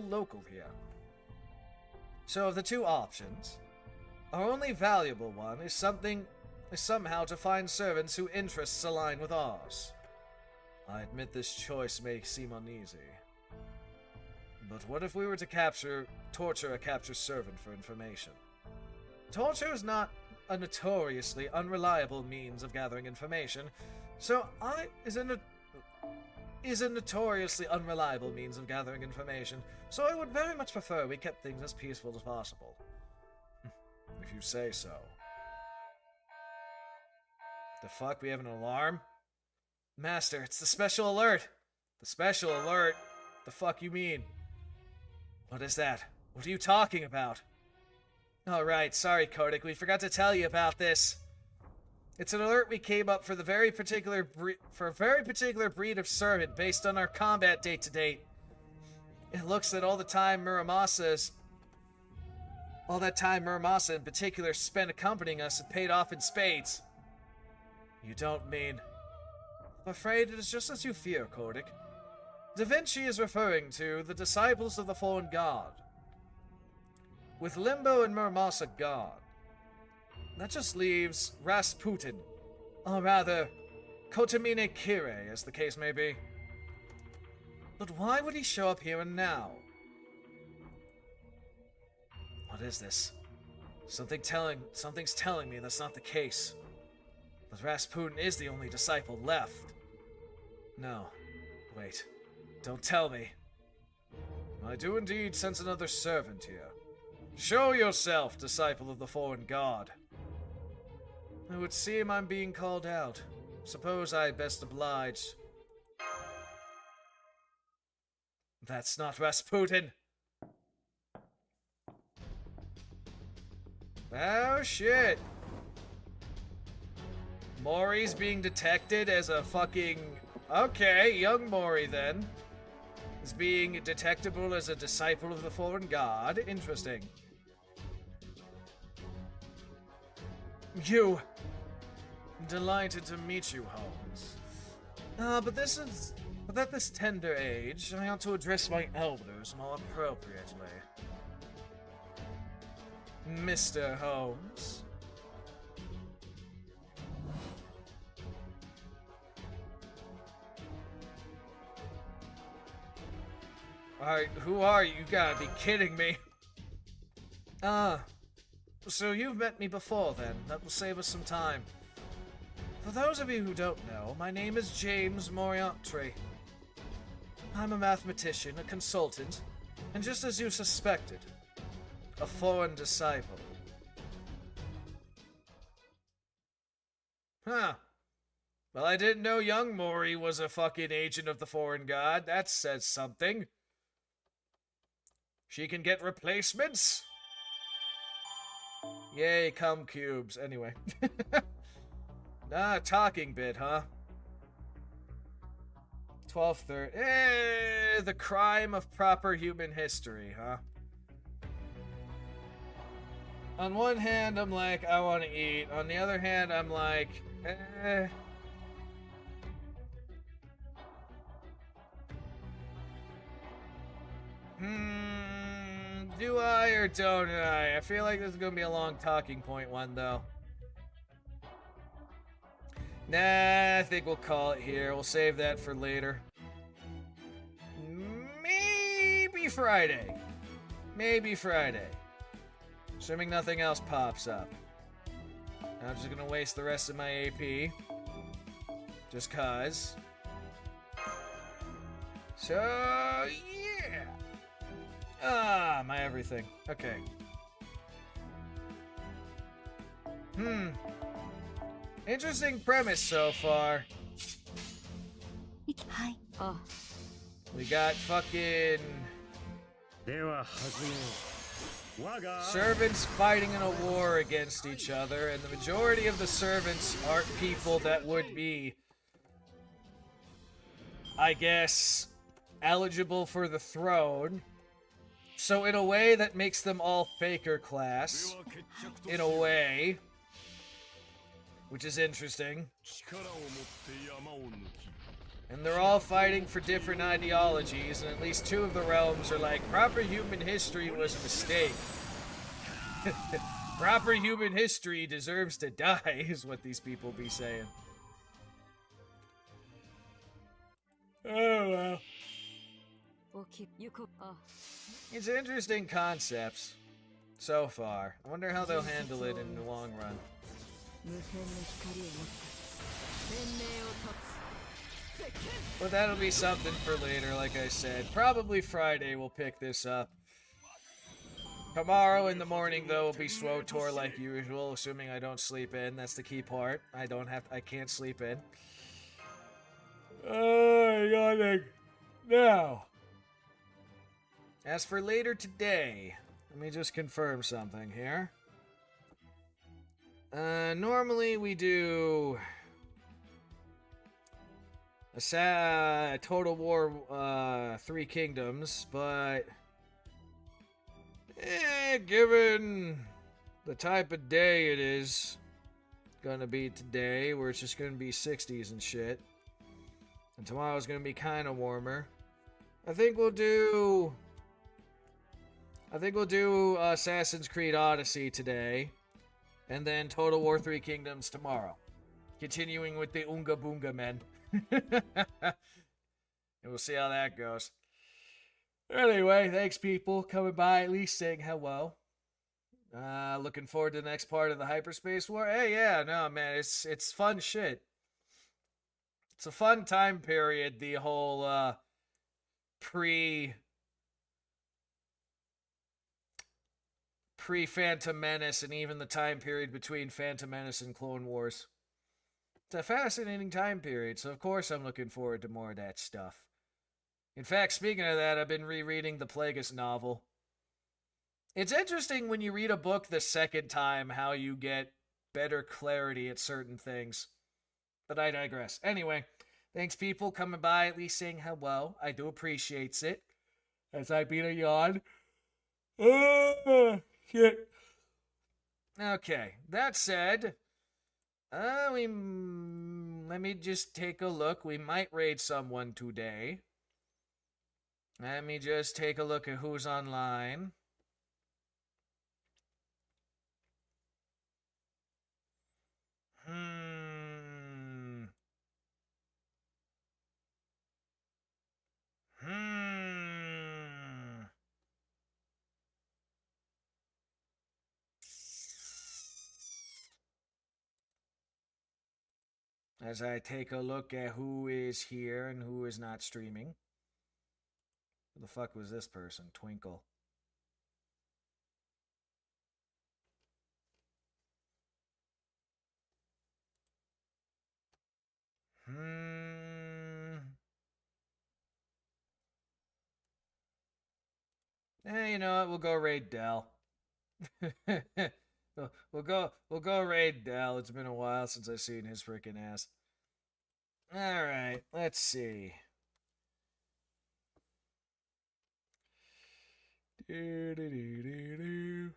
local here. So of the two options, our only valuable one is somehow to find servants whose interests align with ours. I admit this choice may seem uneasy. But what if we were to torture a captured servant for information? Torture is not a notoriously unreliable means of gathering information, so I would very much prefer we kept things as peaceful as possible. If you say so. The fuck, we have an alarm? Master, it's the special alert! The special alert? The fuck you mean? What is that? What are you talking about? Alright, sorry Kodak, we forgot to tell you about this. It's an alert we came up for a very particular breed of servant based on our combat date to date. It looks that all that time Muramasa in particular spent accompanying us had paid off in spades. You don't mean... I'm afraid it is just as you fear, Kodak. Da Vinci is referring to the disciples of the fallen god. With Limbo and Muramasa gone, that just leaves Rasputin, or rather, Kotamine Kire, as the case may be. But why would he show up here and now? What is this? Something's telling me that's not the case. That Rasputin is the only disciple left. No. Wait. Don't tell me. I do indeed sense another servant here. Show yourself, disciple of the fallen god. It would seem I'm being called out. Suppose I best oblige. That's not Rasputin. Oh shit. Mori's being detected as a fucking... Okay, young Mori then. Is being detectable as a disciple of the fallen god. Interesting. You. Delighted to meet you, Holmes. But at this tender age, I ought to address my elders more appropriately. Mr. Holmes. Alright, who are you? You gotta be kidding me. So you've met me before then. That will save us some time. For those of you who don't know, my name is James Moriarty. I'm a mathematician, a consultant, and just as you suspected, a foreign disciple. Huh. Well, I didn't know young Mori was a fucking agent of the foreign god. That says something. She can get replacements? Yay, cum cubes. Anyway. Talking bit, huh? 12:30. The crime of proper human history, huh? On one hand, I'm like, I want to eat. On the other hand, I'm like, do I or don't I? I feel like this is going to be a long talking point one, though. Nah, I think we'll call it here. We'll save that for later. Maybe Friday. Maybe Friday. Assuming nothing else pops up. I'm just gonna waste the rest of my AP. Just cause. So, yeah. My everything. Okay. Interesting premise so far. Hi. We got fucking servants fighting in a war against each other, and the majority of the servants aren't people that would be, I guess, eligible for the throne. So in a way that makes them all faker class. In a way. Which is interesting. And they're all fighting for different ideologies, and at least two of the realms are like, proper human history was a mistake. Proper human history deserves to die, is what these people be saying. Oh well. It's interesting concepts so far. I wonder how they'll handle it in the long run. But that'll be something for later, like I said. Probably Friday we'll pick this up. Tomorrow in the morning, though, will be SWOTOR like usual, assuming I don't sleep in. That's the key part. I can't sleep in. Yawning. Now. As for later today, let me just confirm something here. Normally we do a Total War 3 Kingdoms, but given the type of day it is gonna be today, where it's just gonna be 60s and shit, and tomorrow's gonna be kind of warmer, I think we'll do Assassin's Creed Odyssey today, and then Total War 3 Kingdoms tomorrow. Continuing with the Oonga Boonga men. And we'll see how that goes. Anyway, thanks people coming by, at least saying hello. Looking forward to the next part of the Hyperspace War. Hey, yeah, no, man, it's fun shit. It's a fun time period, the whole pre-Phantom Menace, and even the time period between Phantom Menace and Clone Wars. It's a fascinating time period, so of course I'm looking forward to more of that stuff. In fact, speaking of that, I've been rereading the Plagueis novel. It's interesting when you read a book the second time how you get better clarity at certain things. But I digress. Anyway, thanks people coming by, at least saying hello. I do appreciate it. As I beat a yawn. Shit. Okay, that said, let me just take a look. We might raid someone today. Let me just take a look at who's online. As I take a look at who is here and who is not streaming. Who the fuck was this person? Twinkle. You know what? We'll go raid Dell. We'll go raid Dell. It's been a while since I've seen his freaking ass. All right, let's see. Do.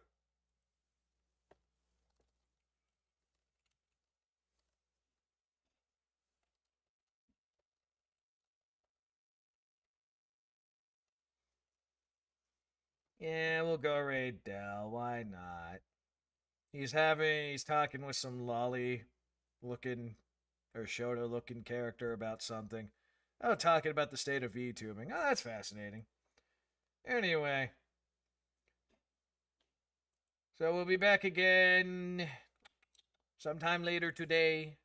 Yeah, we'll go raid Dell. Why not? He's talking with some lolly looking or Shota looking character about something. Oh, talking about the state of VTubing. Oh, that's fascinating. Anyway. So we'll be back again sometime later today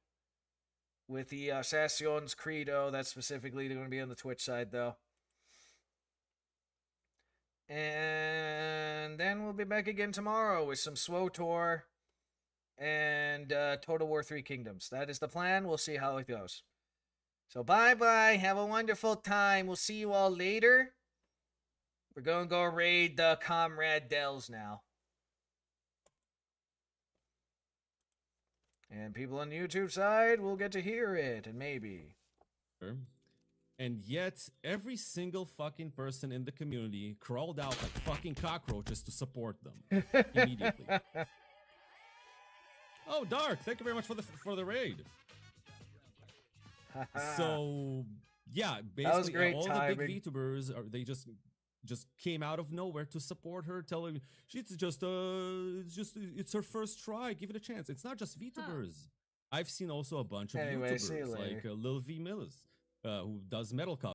with the Sassion's Credo. That's specifically going to be on the Twitch side, though. And then we'll be back again tomorrow with some SWOTOR and Total War 3 Kingdoms. That is the plan. We'll see how it goes. So bye-bye. Have a wonderful time. We'll see you all later. We're going to go raid the Comrade Dells now. And people on the YouTube side will get to hear it, and maybe. And yet, every single fucking person in the community crawled out like fucking cockroaches to support them immediately. Oh, Dark! Thank you very much for the raid. So, yeah, basically great all timing. the big VTubers they just came out of nowhere to support her, telling it's her first try. Give it a chance. It's not just VTubers. I've seen also a bunch of Anyway, see you YouTubers later. like Lil V Mills, who does metal covers.